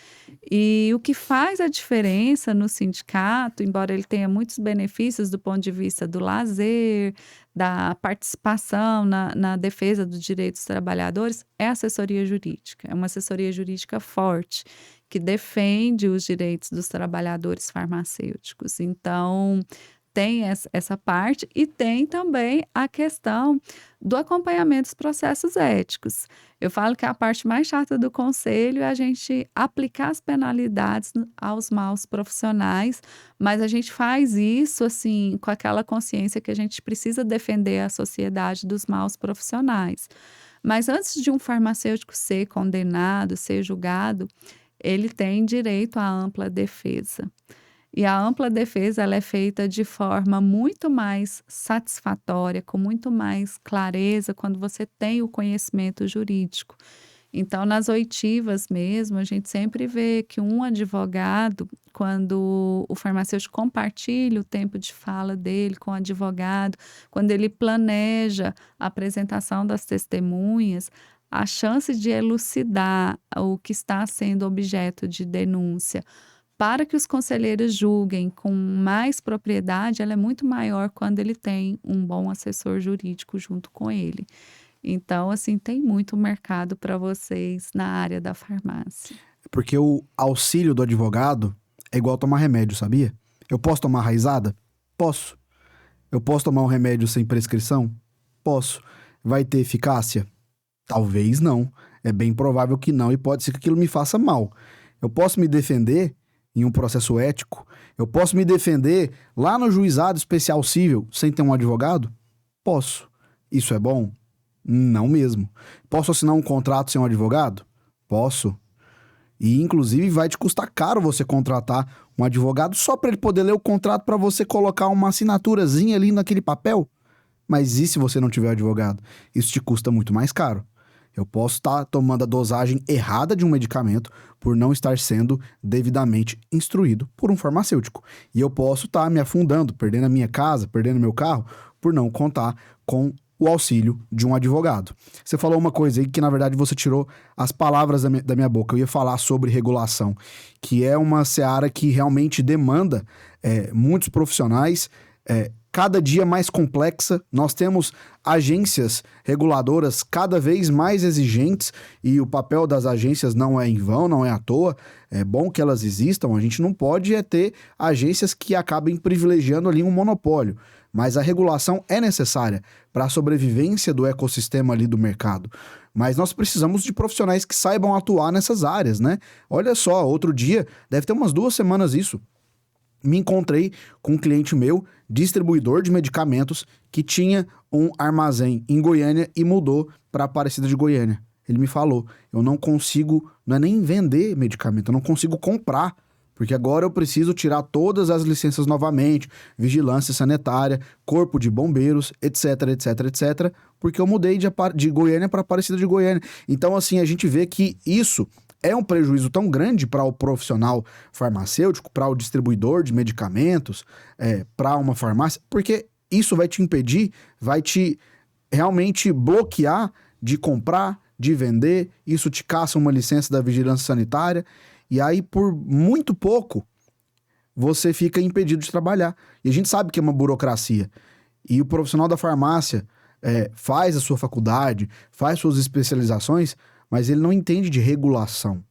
E o que faz a diferença no sindicato, embora ele tenha muitos benefícios do ponto de vista do lazer, da participação na defesa dos direitos dos trabalhadores, é a assessoria jurídica. É uma assessoria jurídica forte, que defende os direitos dos trabalhadores farmacêuticos. Então, tem essa parte e tem também a questão do acompanhamento dos processos éticos. Eu falo que a parte mais chata do conselho é a gente aplicar as penalidades aos maus profissionais, mas a gente faz isso assim com aquela consciência que a gente precisa defender a sociedade dos maus profissionais. Mas antes de um farmacêutico ser condenado, ser julgado, ele tem direito à ampla defesa. E a ampla defesa ela é feita de forma muito mais satisfatória, com muito mais clareza, quando você tem o conhecimento jurídico. Então, nas oitivas mesmo, a gente sempre vê que um advogado, quando o farmacêutico compartilha o tempo de fala dele com o advogado, quando ele planeja a apresentação das testemunhas, a chance de elucidar o que está sendo objeto de denúncia para que os conselheiros julguem com mais propriedade, ela é muito maior quando ele tem um bom assessor jurídico junto com ele. Então, assim, tem muito mercado para vocês na área da farmácia. Porque o auxílio do advogado é igual tomar remédio, sabia? Eu posso tomar raizada? Posso. Eu posso tomar um remédio sem prescrição? Posso. Vai ter eficácia? Talvez não. É bem provável que não e pode ser que aquilo me faça mal. Eu posso me defender em um processo ético? Eu posso me defender lá no juizado especial cível sem ter um advogado? Posso. Isso é bom? Não mesmo. Posso assinar um contrato sem um advogado? Posso. E, inclusive, vai te custar caro você contratar um advogado só para ele poder ler o contrato para você colocar uma assinaturazinha ali naquele papel. Mas e se você não tiver advogado? Isso te custa muito mais caro. Eu posso estar tomando a dosagem errada de um medicamento por não estar sendo devidamente instruído por um farmacêutico. E eu posso estar me afundando, perdendo a minha casa, perdendo meu carro, por não contar com o auxílio de um advogado. Você falou uma coisa aí que, na verdade, você tirou as palavras da minha boca. Eu ia falar sobre regulação, que é uma seara que realmente demanda muitos profissionais, cada dia mais complexa. Nós temos agências reguladoras cada vez mais exigentes e o papel das agências não é em vão, não é à toa. É bom que elas existam. A gente não pode ter agências que acabem privilegiando ali um monopólio. Mas a regulação é necessária para a sobrevivência do ecossistema ali do mercado. Mas nós precisamos de profissionais que saibam atuar nessas áreas, né? Olha só, outro dia, deve ter umas 2 semanas isso, me encontrei com um cliente meu, distribuidor de medicamentos, que tinha um armazém em Goiânia e mudou para Aparecida de Goiânia. Ele me falou, eu não consigo, não é nem vender medicamento, eu não consigo comprar, porque agora eu preciso tirar todas as licenças novamente, vigilância sanitária, corpo de bombeiros, etc, etc, etc, porque eu mudei de Goiânia para Aparecida de Goiânia. Então, assim, a gente vê que isso é um prejuízo tão grande para o profissional farmacêutico, para o distribuidor de medicamentos, para uma farmácia, porque isso vai te impedir, vai te realmente bloquear de comprar, de vender, isso te caça uma licença da vigilância sanitária, e aí por muito pouco você fica impedido de trabalhar. E a gente sabe que é uma burocracia. E o profissional da farmácia faz a sua faculdade, faz suas especializações, mas ele não entende de regulação,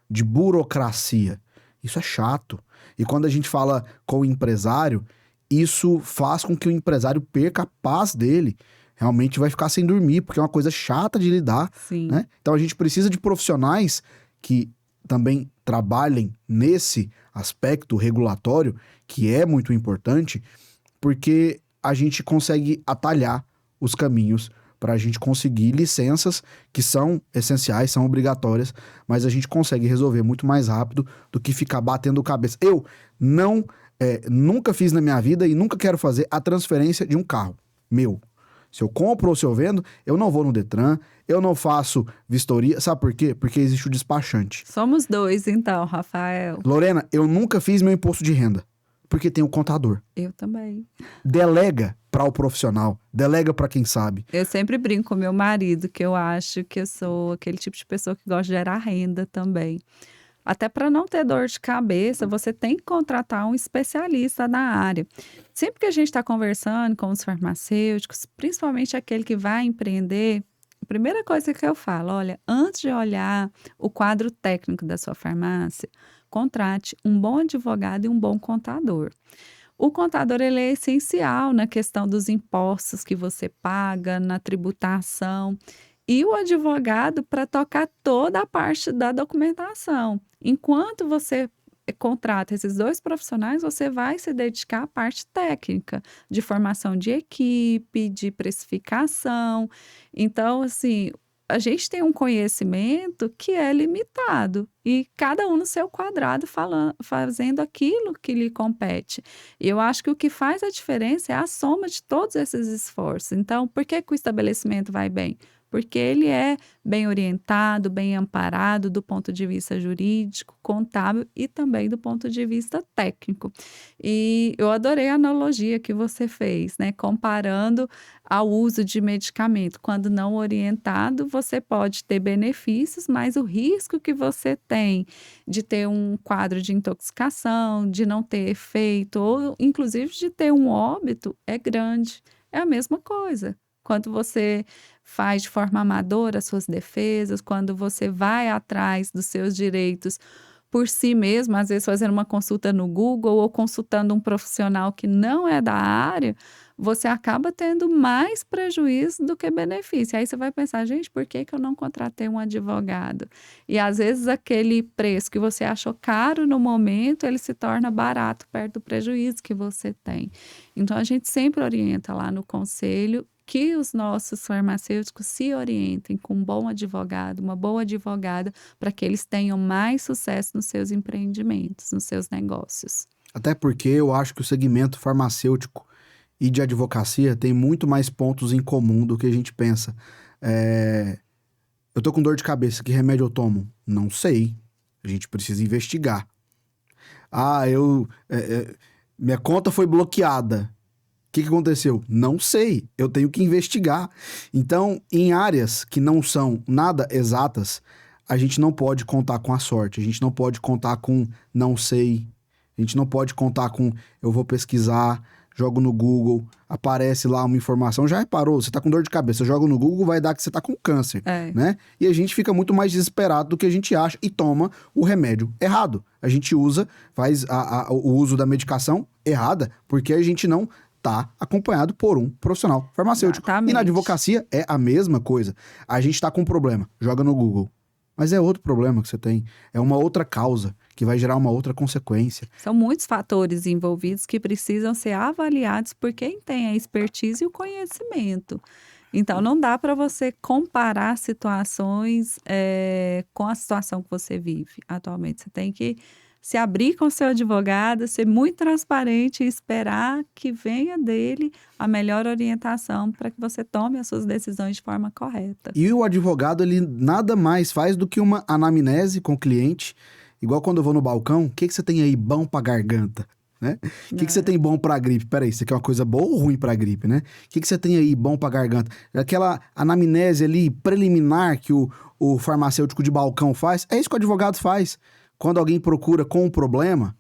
de burocracia. Isso é chato. E quando a gente fala com o empresário, isso faz com que o empresário perca a paz dele. Realmente vai ficar sem dormir, porque é uma coisa chata de lidar. Sim. Né? Então a gente precisa de profissionais que também trabalhem nesse aspecto regulatório, que é muito importante, porque a gente consegue atalhar os caminhos para a gente conseguir licenças que são essenciais, são obrigatórias, mas a gente consegue resolver muito mais rápido do que ficar batendo cabeça. Eu nunca fiz na minha vida e nunca quero fazer a transferência de um carro meu. Se eu compro ou se eu vendo, eu não vou no Detran, eu não faço vistoria. Sabe por quê? Porque existe o despachante. Somos 2, então, Rafael. Lorena, eu nunca fiz meu imposto de renda, porque tem o contador. Eu também. Delega para o profissional, delega para quem sabe. Eu sempre brinco com meu marido, que eu acho que eu sou aquele tipo de pessoa que gosta de gerar renda também. Até para não ter dor de cabeça, você tem que contratar um especialista na área. Sempre que a gente está conversando com os farmacêuticos, principalmente aquele que vai empreender, a primeira coisa que eu falo, olha, antes de olhar o quadro técnico da sua farmácia, contrate um bom advogado e um bom contador. O contador ele é essencial na questão dos impostos que você paga, na tributação, e o advogado para tocar toda a parte da documentação. Enquanto você contrata esses 2 profissionais, você vai se dedicar à parte técnica, de formação de equipe, de precificação. Então, assim, a gente tem um conhecimento que é limitado e cada um no seu quadrado fazendo aquilo que lhe compete. E eu acho que o que faz a diferença é a soma de todos esses esforços. Então, por que que o estabelecimento vai bem? Porque ele é bem orientado, bem amparado do ponto de vista jurídico, contábil e também do ponto de vista técnico. E eu adorei a analogia que você fez, né? Comparando ao uso de medicamento. Quando não orientado, você pode ter benefícios, mas o risco que você tem de ter um quadro de intoxicação, de não ter efeito, ou inclusive de ter um óbito, é grande. É a mesma coisa. Quando você faz de forma amadora as suas defesas, quando você vai atrás dos seus direitos por si mesmo, às vezes fazendo uma consulta no Google ou consultando um profissional que não é da área, você acaba tendo mais prejuízo do que benefício. Aí você vai pensar, gente, por que que eu não contratei um advogado? E às vezes aquele preço que você achou caro no momento, ele se torna barato perto do prejuízo que você tem. Então a gente sempre orienta lá no conselho que os nossos farmacêuticos se orientem com um bom advogado, uma boa advogada, para que eles tenham mais sucesso nos seus empreendimentos, nos seus negócios. Até porque eu acho que o segmento farmacêutico e de advocacia tem muito mais pontos em comum do que a gente pensa. Eu tô com dor de cabeça, que remédio eu tomo? Não sei. A gente precisa investigar. Minha conta foi bloqueada. O que aconteceu? Não sei. Eu tenho que investigar. Então, em áreas que não são nada exatas, a gente não pode contar com a sorte. A gente não pode contar com não sei. A gente não pode contar com eu vou pesquisar, jogo no Google, aparece lá uma informação. Já reparou? Você tá com dor de cabeça, joga no Google, vai dar que você tá com câncer, né? E a gente fica muito mais desesperado do que a gente acha e toma o remédio errado. A gente faz o uso da medicação errada, porque a gente não tá acompanhado por um profissional farmacêutico. Exatamente. E na advocacia é a mesma coisa. A gente tá com um problema, joga no Google. Mas é outro problema que você tem. É uma outra causa que vai gerar uma outra consequência. São muitos fatores envolvidos que precisam ser avaliados por quem tem a expertise e o conhecimento. Então, não dá para você comparar situações com a situação que você vive atualmente. Você tem que se abrir com o seu advogado, ser muito transparente e esperar que venha dele a melhor orientação para que você tome as suas decisões de forma correta. E o advogado, ele nada mais faz do que uma anamnese com o cliente. Igual quando eu vou no balcão, o que você tem aí bom pra garganta? Né? O que você tem bom pra gripe? Peraí, isso aqui é uma coisa boa ou ruim pra gripe, né? O que você tem aí bom pra garganta? Aquela anamnese ali preliminar que o farmacêutico de balcão faz, é isso que o advogado faz. Quando alguém procura com um problema,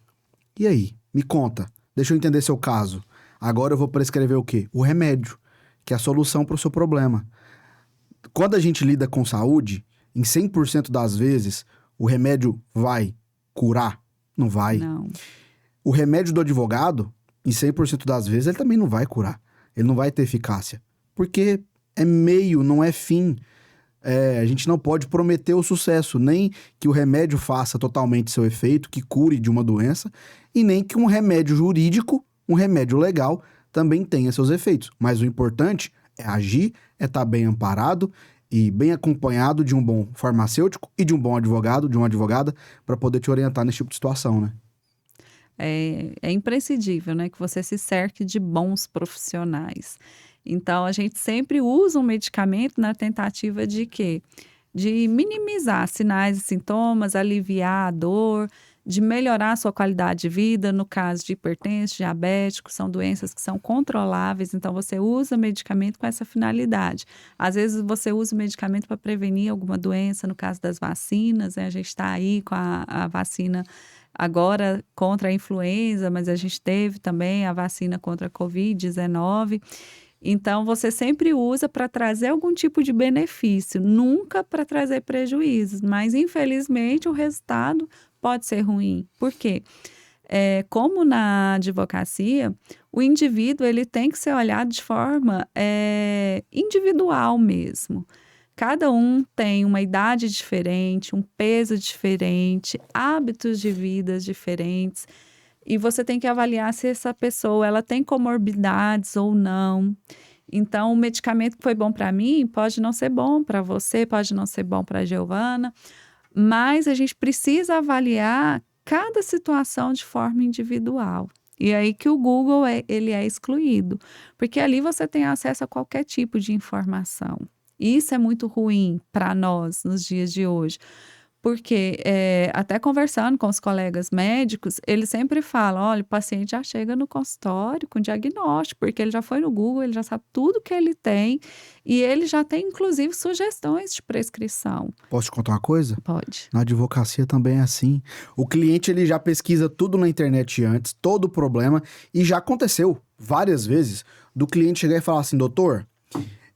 e aí? Me conta, deixa eu entender seu caso. Agora eu vou prescrever o quê? O remédio, que é a solução para o seu problema. Quando a gente lida com saúde, em 100% das vezes, o remédio vai curar? Não vai. Não. O remédio do advogado, em 100% das vezes, ele também não vai curar. Ele não vai ter eficácia. Porque é meio, não é fim. A gente não pode prometer o sucesso, nem que o remédio faça totalmente seu efeito, que cure de uma doença, e nem que um remédio jurídico, um remédio legal, também tenha seus efeitos. Mas o importante é agir, é estar bem amparado e bem acompanhado de um bom farmacêutico e de um bom advogado, de uma advogada, para poder te orientar nesse tipo de situação, né? É imprescindível, né, que você se cerque de bons profissionais. Então, a gente sempre usa um medicamento na tentativa de quê? De minimizar sinais e sintomas, aliviar a dor, de melhorar a sua qualidade de vida, no caso de hipertenso, diabético, são doenças que são controláveis, então você usa medicamento com essa finalidade. Às vezes você usa o medicamento para prevenir alguma doença, no caso das vacinas, né? A gente está aí com a vacina agora contra a influenza, mas a gente teve também a vacina contra a Covid-19. Então, você sempre usa para trazer algum tipo de benefício, nunca para trazer prejuízos. Mas, infelizmente, o resultado pode ser ruim. Por quê? Como na advocacia, o indivíduo ele tem que ser olhado de forma individual mesmo. Cada um tem uma idade diferente, um peso diferente, hábitos de vida diferentes. E você tem que avaliar se essa pessoa ela tem comorbidades ou não. Então, o medicamento que foi bom para mim pode não ser bom para você, pode não ser bom para a Giovana, mas a gente precisa avaliar cada situação de forma individual. E aí que o Google ele é excluído, porque ali você tem acesso a qualquer tipo de informação. Isso é muito ruim para nós nos dias de hoje. Porque até conversando com os colegas médicos, eles sempre falam, olha, o paciente já chega no consultório com diagnóstico, porque ele já foi no Google, ele já sabe tudo que ele tem e ele já tem, inclusive, sugestões de prescrição. Posso te contar uma coisa? Pode. Na advocacia também é assim. O cliente ele já pesquisa tudo na internet antes, todo o problema, e já aconteceu várias vezes do cliente chegar e falar assim, doutor,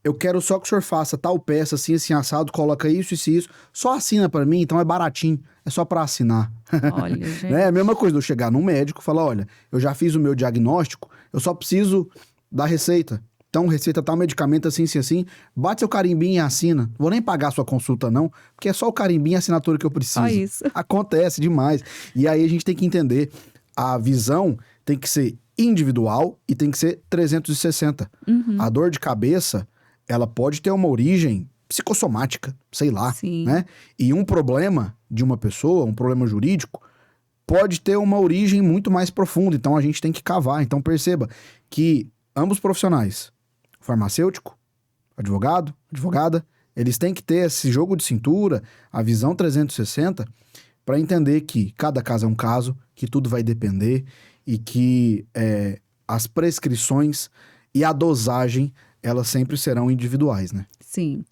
eu quero só que o senhor faça tal peça, assim, assim, assado, coloca isso, isso, só assina pra mim, então é baratinho, é só pra assinar. Olha, gente. É a mesma coisa de eu chegar num médico e falar, olha, eu já fiz o meu diagnóstico, eu só preciso da receita. Então, receita tal medicamento, assim, assim, assim, bate seu carimbinho e assina. Não vou nem pagar a sua consulta, não, porque é só o carimbinho e a assinatura que eu preciso. Só isso. Acontece demais. E aí a gente tem que entender, a visão tem que ser individual e tem que ser 360. A dor de cabeça, ela pode ter uma origem psicossomática, sei lá, Sim. né? E um problema de uma pessoa, um problema jurídico, pode ter uma origem muito mais profunda. Então a gente tem que cavar. Então perceba que ambos profissionais, farmacêutico, advogado, advogada, eles têm que ter esse jogo de cintura, a visão 360, para entender que cada caso é um caso, que tudo vai depender e que as prescrições e a dosagem, elas sempre serão individuais, né? Sim.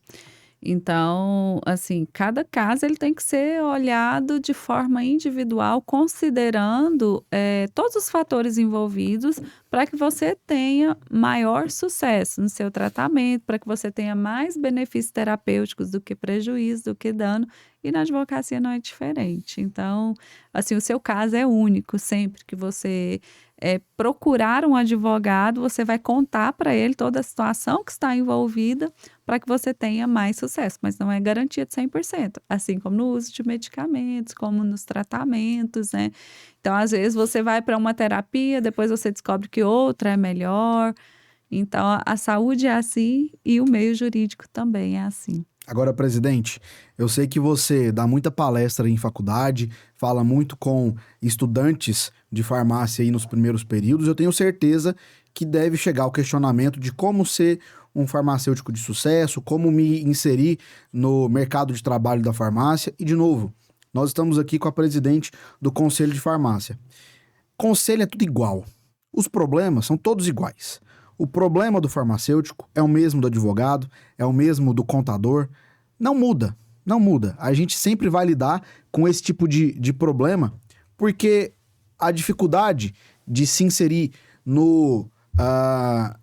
Então, assim, cada caso ele tem que ser olhado de forma individual, considerando todos os fatores envolvidos para que você tenha maior sucesso no seu tratamento, para que você tenha mais benefícios terapêuticos do que prejuízo, do que dano. E na advocacia não é diferente. Então, assim, o seu caso é único. Sempre que você procurar um advogado, você vai contar para ele toda a situação que está envolvida para que você tenha mais sucesso, mas não é garantia de 100%, assim como no uso de medicamentos, como nos tratamentos, né? Então, às vezes, você vai para uma terapia, depois você descobre que outra é melhor. Então, a saúde é assim e o meio jurídico também é assim. Agora, presidente, eu sei que você dá muita palestra em faculdade, fala muito com estudantes de farmácia aí nos primeiros períodos. Eu tenho certeza que deve chegar o questionamento de como ser um farmacêutico de sucesso, como me inserir no mercado de trabalho da farmácia. E, de novo, nós estamos aqui com a presidente do Conselho de Farmácia. Conselho é tudo igual. Os problemas são todos iguais. O problema do farmacêutico é o mesmo do advogado, é o mesmo do contador. Não muda, não muda. A gente sempre vai lidar com esse tipo de problema, porque a dificuldade de se inserir no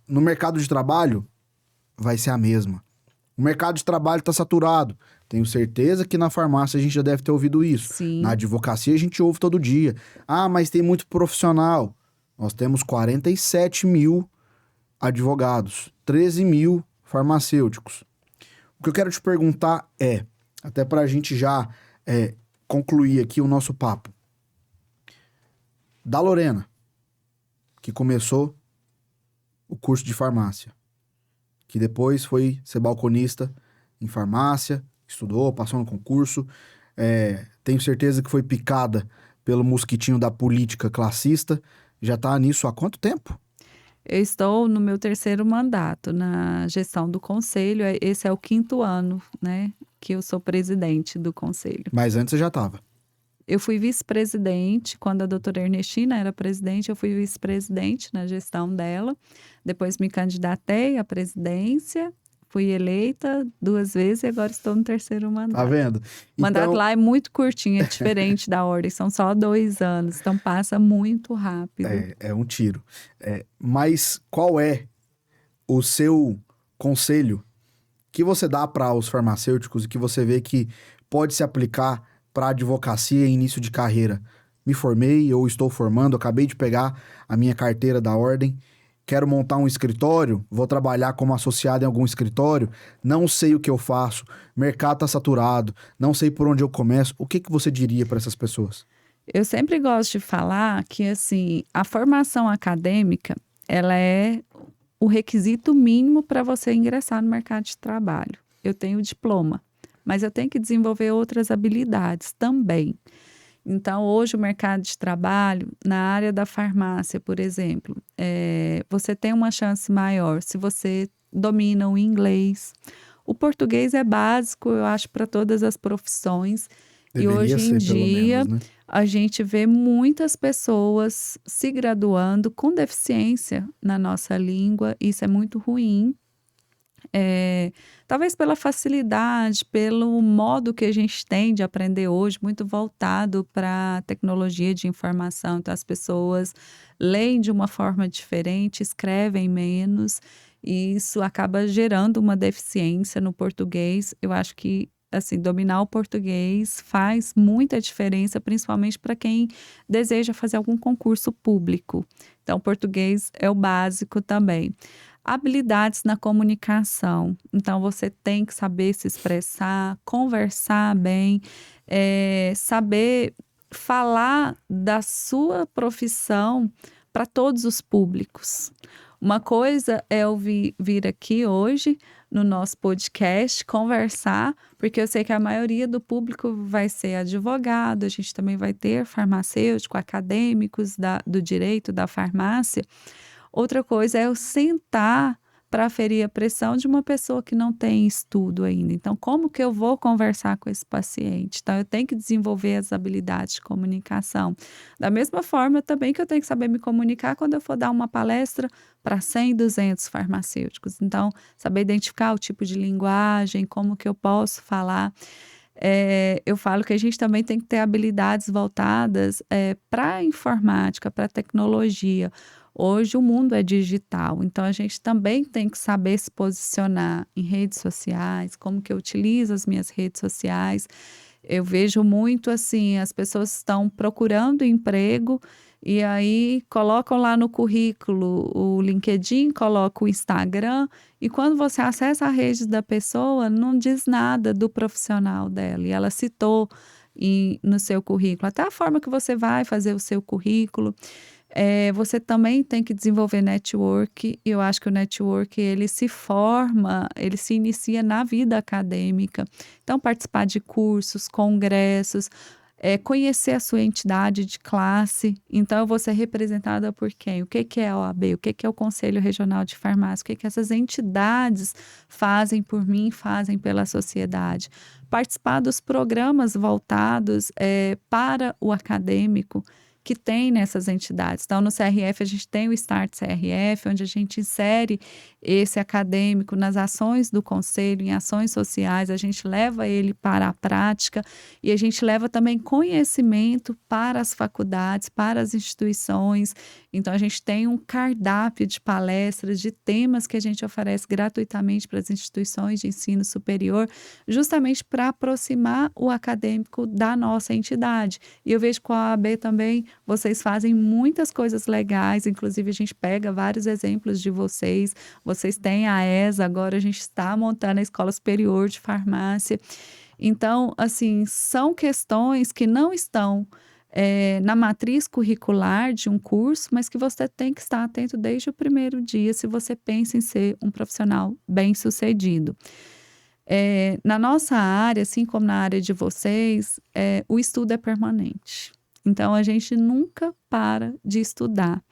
mercado de trabalho vai ser a mesma. O mercado de trabalho está saturado. Tenho certeza que na farmácia a gente já deve ter ouvido isso. Sim. Na advocacia a gente ouve todo dia. Ah, mas tem muito profissional. Nós temos 47 mil advogados, 13 mil farmacêuticos. O que eu quero te perguntar até para a gente já concluir aqui o nosso papo. Da Lorena, que começou o curso de farmácia, que depois foi ser balconista em farmácia, estudou, passou no concurso, tenho certeza que foi picada pelo mosquitinho da política classista, já está nisso há quanto tempo? Eu estou no meu 3º mandato na gestão do conselho. Esse é o 5º ano, né, que eu sou presidente do conselho. Mas antes você já estava. Eu fui vice-presidente, quando a doutora Ernestina era presidente, eu fui vice-presidente na gestão dela. Depois me candidatei à presidência, fui eleita 2 vezes e agora estou no 3º mandato. Tá vendo? O mandato lá é muito curtinho, é diferente da ordem, são só 2 anos, então passa muito rápido. É um tiro. Mas qual é o seu conselho que você dá para os farmacêuticos e que você vê que pode se aplicar para advocacia e início de carreira? Me formei, ou estou formando, acabei de pegar a minha carteira da ordem, quero montar um escritório, vou trabalhar como associado em algum escritório, não sei o que eu faço, mercado está saturado, não sei por onde eu começo. O que você diria para essas pessoas? Eu sempre gosto de falar que, assim, a formação acadêmica, ela é o requisito mínimo para você ingressar no mercado de trabalho. Eu tenho diploma, mas eu tenho que desenvolver outras habilidades também. Então, hoje o mercado de trabalho, na área da farmácia, por exemplo, você tem uma chance maior se você domina o inglês. O português é básico, eu acho, para todas as profissões. Deveria e hoje em ser, pelo dia, menos, né? a gente vê muitas pessoas se graduando com deficiência na nossa língua. Isso é muito ruim. Talvez pela facilidade, pelo modo que a gente tem de aprender hoje, muito voltado para a tecnologia de informação. Então, as pessoas leem de uma forma diferente, escrevem menos, e isso acaba gerando uma deficiência no português. Eu acho que, assim, dominar o português faz muita diferença, principalmente para quem deseja fazer algum concurso público. Então, o português é o básico também. Habilidades na comunicação. Então, você tem que saber se expressar, conversar bem, saber falar da sua profissão para todos os públicos. Uma coisa é eu vir aqui hoje no nosso podcast conversar, porque eu sei que a maioria do público vai ser advogado, a gente também vai ter farmacêutico, acadêmicos do direito da farmácia. Outra coisa é eu sentar para aferir a pressão de uma pessoa que não tem estudo ainda. Então, como que eu vou conversar com esse paciente? Então, eu tenho que desenvolver as habilidades de comunicação. Da mesma forma, também que eu tenho que saber me comunicar quando eu for dar uma palestra para 100, 200 farmacêuticos. Então, saber identificar o tipo de linguagem, como que eu posso falar. Eu falo que a gente também tem que ter habilidades voltadas para a informática, para a tecnologia. Hoje o mundo é digital, então a gente também tem que saber se posicionar em redes sociais, como que eu utilizo as minhas redes sociais. Eu vejo muito assim, as pessoas estão procurando emprego e aí colocam lá no currículo o LinkedIn, coloca o Instagram e quando você acessa a rede da pessoa, não diz nada do profissional dela. E ela citou no seu currículo, até a forma que você vai fazer o seu currículo. Você também tem que desenvolver network, e eu acho que o network, ele se forma, ele se inicia na vida acadêmica. Então, participar de cursos, congressos, conhecer a sua entidade de classe. Então, eu vou ser representada por quem? O que é a OAB? O que é o Conselho Regional de Farmácia? O que essas entidades fazem por mim, fazem pela sociedade? Participar dos programas voltados para o acadêmico, que tem nessas entidades. Então, no CRF, a gente tem o Start CRF, onde a gente insere esse acadêmico nas ações do conselho, em ações sociais, a gente leva ele para a prática e a gente leva também conhecimento para as faculdades, para as instituições. Então, a gente tem um cardápio de palestras, de temas que a gente oferece gratuitamente para as instituições de ensino superior, justamente para aproximar o acadêmico da nossa entidade. E eu vejo com a OAB também, vocês fazem muitas coisas legais, inclusive a gente pega vários exemplos de vocês. Vocês têm a ESA, agora a gente está montando a Escola Superior de Farmácia. Então, assim, são questões que não estão na matriz curricular de um curso, mas que você tem que estar atento desde o primeiro dia, se você pensa em ser um profissional bem-sucedido. Na nossa área, assim como na área de vocês, o estudo é permanente. Então, a gente nunca para de estudar.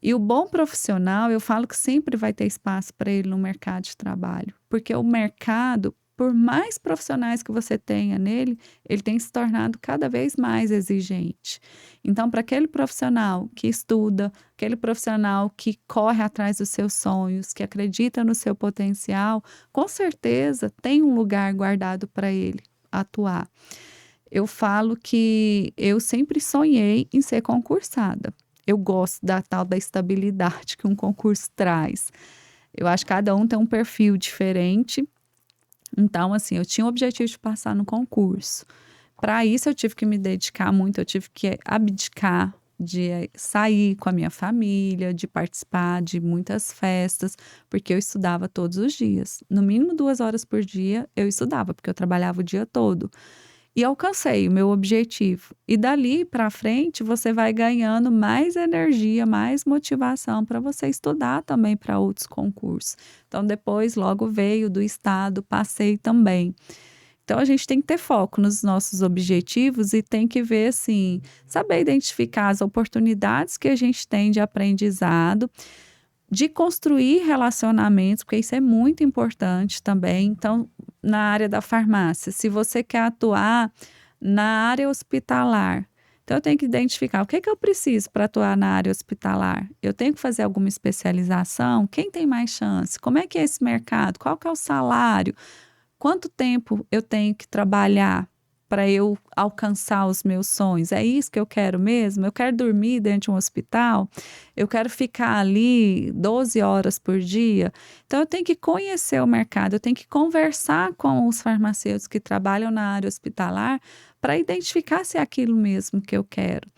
E o bom profissional, eu falo que sempre vai ter espaço para ele no mercado de trabalho, porque o mercado, por mais profissionais que você tenha nele, ele tem se tornado cada vez mais exigente. Então, para aquele profissional que estuda, aquele profissional que corre atrás dos seus sonhos, que acredita no seu potencial, com certeza tem um lugar guardado para ele atuar. Eu falo que eu sempre sonhei em ser concursada. Eu gosto da tal da estabilidade que um concurso traz. Eu acho que cada um tem um perfil diferente. Então, assim, eu tinha o objetivo de passar no concurso. Para isso, eu tive que me dedicar muito, eu tive que abdicar de sair com a minha família, de participar de muitas festas, porque eu estudava todos os dias. No mínimo 2 horas por dia eu estudava, porque eu trabalhava o dia todo. E alcancei o meu objetivo. E dali para frente, você vai ganhando mais energia, mais motivação para você estudar também para outros concursos. Então, depois, logo veio do estado, passei também. Então, a gente tem que ter foco nos nossos objetivos e tem que ver, assim, saber identificar as oportunidades que a gente tem de aprendizado, de construir relacionamentos, porque isso é muito importante também. Então, na área da farmácia, se você quer atuar na área hospitalar, então eu tenho que identificar o que eu preciso para atuar na área hospitalar. Eu tenho que fazer alguma especialização? Quem tem mais chance? Como é que é esse mercado? Qual que é o salário? Quanto tempo eu tenho que trabalhar para eu alcançar os meus sonhos? É isso que eu quero mesmo? Eu quero dormir dentro de um hospital? Eu quero ficar ali 12 horas por dia? Então, eu tenho que conhecer o mercado, eu tenho que conversar com os farmacêuticos que trabalham na área hospitalar para identificar se é aquilo mesmo que eu quero.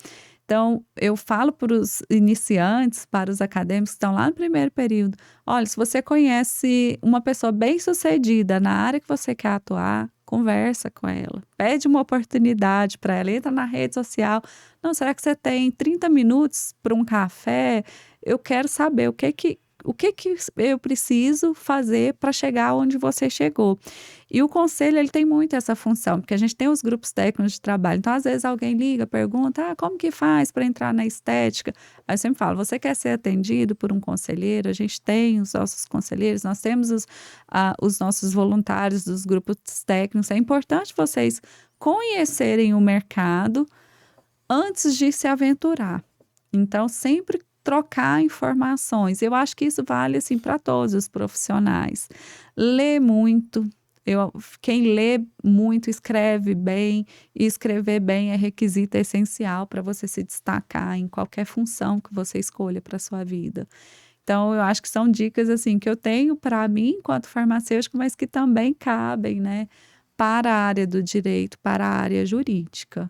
Então, eu falo para os iniciantes, para os acadêmicos que estão lá no primeiro período, olha, se você conhece uma pessoa bem-sucedida na área que você quer atuar, conversa com ela, pede uma oportunidade para ela, entra na rede social. Não, será que você tem 30 minutos para um café? Eu quero saber o que eu preciso fazer para chegar onde você chegou. E o conselho, ele tem muito essa função, porque a gente tem os grupos técnicos de trabalho. Então, às vezes, alguém liga, pergunta, como que faz para entrar na estética? Aí eu sempre falo, você quer ser atendido por um conselheiro? A gente tem os nossos conselheiros, nós temos os nossos voluntários dos grupos técnicos. É importante vocês conhecerem o mercado antes de se aventurar. Então, sempre trocar informações. Eu acho que isso vale assim para todos os profissionais. Lê muito. Quem lê muito escreve bem, e escrever bem é requisito essencial para você se destacar em qualquer função que você escolha para a sua vida. Então, eu acho que são dicas assim que eu tenho para mim enquanto farmacêutico, mas que também cabem, né, para a área do direito, para a área jurídica.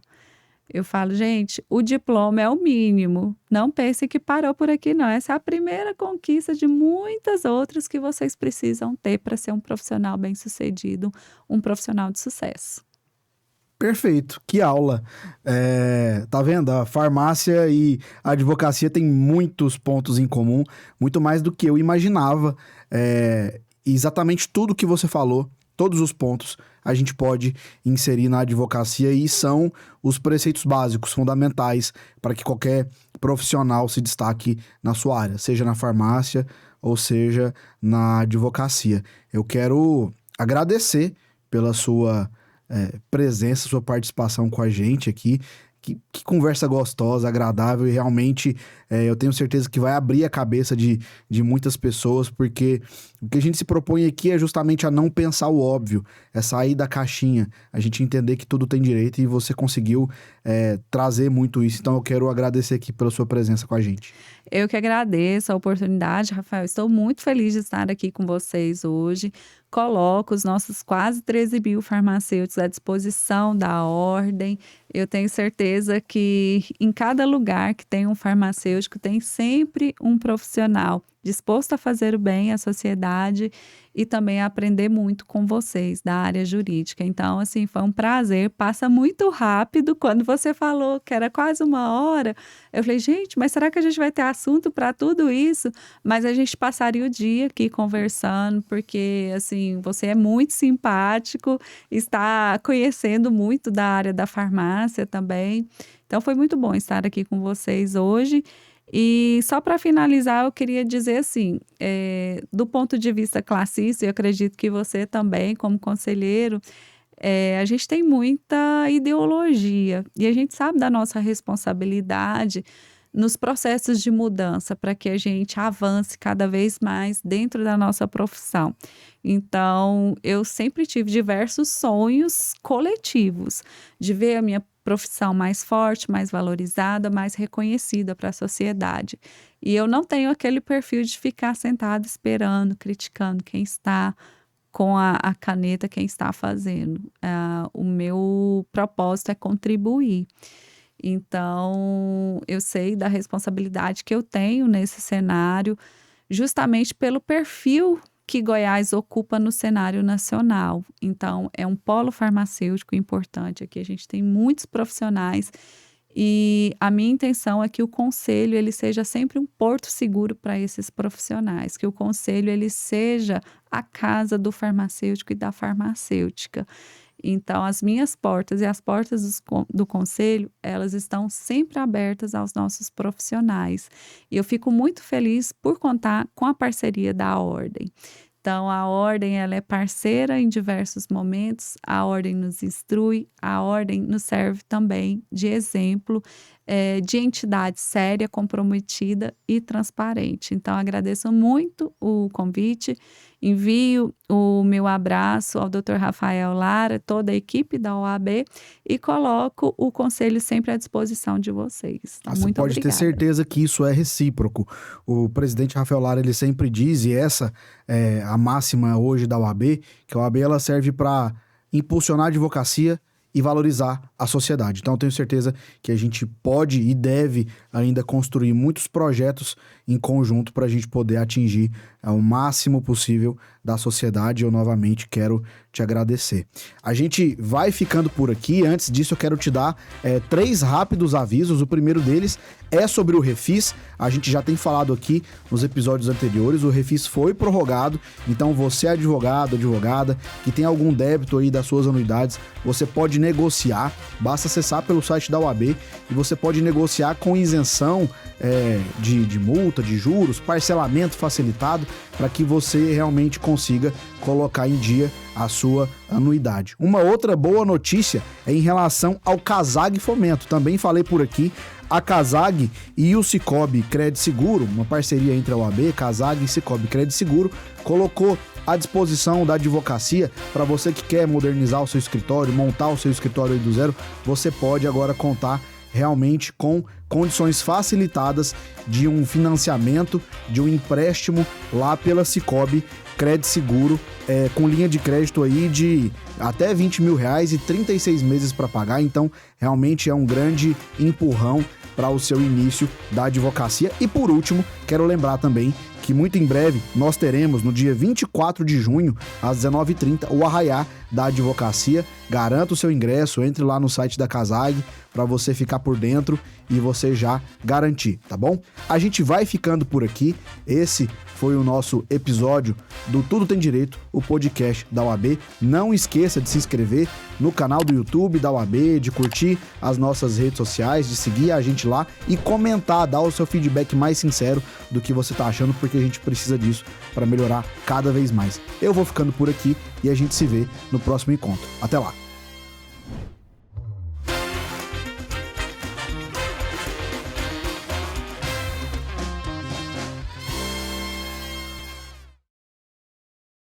Eu falo, gente, o diploma é o mínimo. Não pense que parou por aqui, não. Essa é a primeira conquista de muitas outras que vocês precisam ter para ser um profissional bem-sucedido, um profissional de sucesso. Perfeito, que aula. Tá vendo? A farmácia e a advocacia têm muitos pontos em comum, muito mais do que eu imaginava. Exatamente tudo que você falou, todos os pontos, a gente pode inserir na advocacia e são os preceitos básicos, fundamentais, para que qualquer profissional se destaque na sua área, seja na farmácia ou seja na advocacia. Eu quero agradecer pela sua presença, sua participação com a gente aqui. Que conversa gostosa, agradável e realmente eu tenho certeza que vai abrir a cabeça de muitas pessoas, porque o que a gente se propõe aqui é justamente a não pensar o óbvio, é sair da caixinha, a gente entender que tudo tem direito e você conseguiu trazer muito isso. Então eu quero agradecer aqui pela sua presença com a gente. Eu que agradeço a oportunidade, Rafael. Estou muito feliz de estar aqui com vocês hoje. Coloco os nossos quase 13 mil farmacêuticos à disposição da ordem. Eu tenho certeza que em cada lugar que tem um farmacêutico, tem sempre um profissional disposto a fazer o bem à sociedade e também a aprender muito com vocês da área jurídica. Então, assim, foi um prazer. Passa muito rápido. Quando você falou que era quase 1 hora, eu falei, gente, mas será que a gente vai ter assunto para tudo isso? Mas a gente passaria o dia aqui conversando, porque, assim, você é muito simpático, está conhecendo muito da área da farmácia também. Então, foi muito bom estar aqui com vocês hoje. E só para finalizar, eu queria dizer assim, do ponto de vista classista, eu acredito que você também, como conselheiro, a gente tem muita ideologia e a gente sabe da nossa responsabilidade nos processos de mudança para que a gente avance cada vez mais dentro da nossa profissão. Então, eu sempre tive diversos sonhos coletivos de ver a minha profissão mais forte, mais valorizada, mais reconhecida para a sociedade. E eu não tenho aquele perfil de ficar sentado esperando, criticando quem está com a caneta, quem está fazendo. O meu propósito é contribuir. Então, eu sei da responsabilidade que eu tenho nesse cenário, justamente pelo perfil que Goiás ocupa no cenário nacional. Então, é um polo farmacêutico importante aqui. A gente tem muitos profissionais e a minha intenção é que o conselho ele seja sempre um porto seguro para esses profissionais, que o conselho ele seja a casa do farmacêutico e da farmacêutica. Então, as minhas portas e as portas do conselho, elas estão sempre abertas aos nossos profissionais. E eu fico muito feliz por contar com a parceria da Ordem. Então, a Ordem ela é parceira em diversos momentos, a Ordem nos instrui, a Ordem nos serve também de exemplo de entidade séria, comprometida e transparente. Então, agradeço muito o convite, envio o meu abraço ao Dr. Rafael Lara, toda a equipe da OAB e coloco o conselho sempre à disposição de vocês. Muito pode obrigada. Ter certeza que isso é recíproco. O presidente Rafael Lara, ele sempre diz, e essa é a máxima hoje da OAB, que a OAB ela serve para impulsionar a advocacia e valorizar a sociedade. Então, eu tenho certeza que a gente pode e deve ainda construir muitos projetos em conjunto para a gente poder atingir o máximo possível da sociedade. Eu, novamente, quero te agradecer. A gente vai ficando por aqui. Antes disso, eu quero te dar 3 rápidos avisos. O primeiro deles é sobre o refis. A gente já tem falado aqui nos episódios anteriores, o refis foi prorrogado, então você advogado, advogada, que tem algum débito aí das suas anuidades, você pode negociar, basta acessar pelo site da OAB e você pode negociar com isenção de multa, de juros, parcelamento facilitado, para que você realmente consiga colocar em dia a sua anuidade. Uma outra boa notícia é em relação ao CASAG Fomento. Também falei por aqui, a CASAG e o Cicobi Crédito Seguro, uma parceria entre a OAB, CASAG e Cicobi Crédito Seguro, colocou à disposição da advocacia para você que quer modernizar o seu escritório, montar o seu escritório aí do zero, você pode agora contar realmente com condições facilitadas de um financiamento, de um empréstimo lá pela Cicobi Crédito Seguro, com linha de crédito aí de até R$20 mil e 36 meses para pagar. Então, realmente é um grande empurrão para o seu início da advocacia. E por último, quero lembrar também que muito em breve nós teremos, no dia 24 de junho, às 19h30, o Arraiá da Advocacia. Garanta o seu ingresso, entre lá no site da CASAG para você ficar por dentro e você já garantir, tá bom? A gente vai ficando por aqui. Esse foi o nosso episódio do Tudo Tem Direito, o podcast da OAB. Não esqueça de se inscrever no canal do YouTube da OAB, de curtir as nossas redes sociais, de seguir a gente lá e comentar, dar o seu feedback mais sincero do que você tá achando, porque a gente precisa disso para melhorar cada vez mais. Eu vou ficando por aqui e a gente se vê no próximo encontro. Até lá!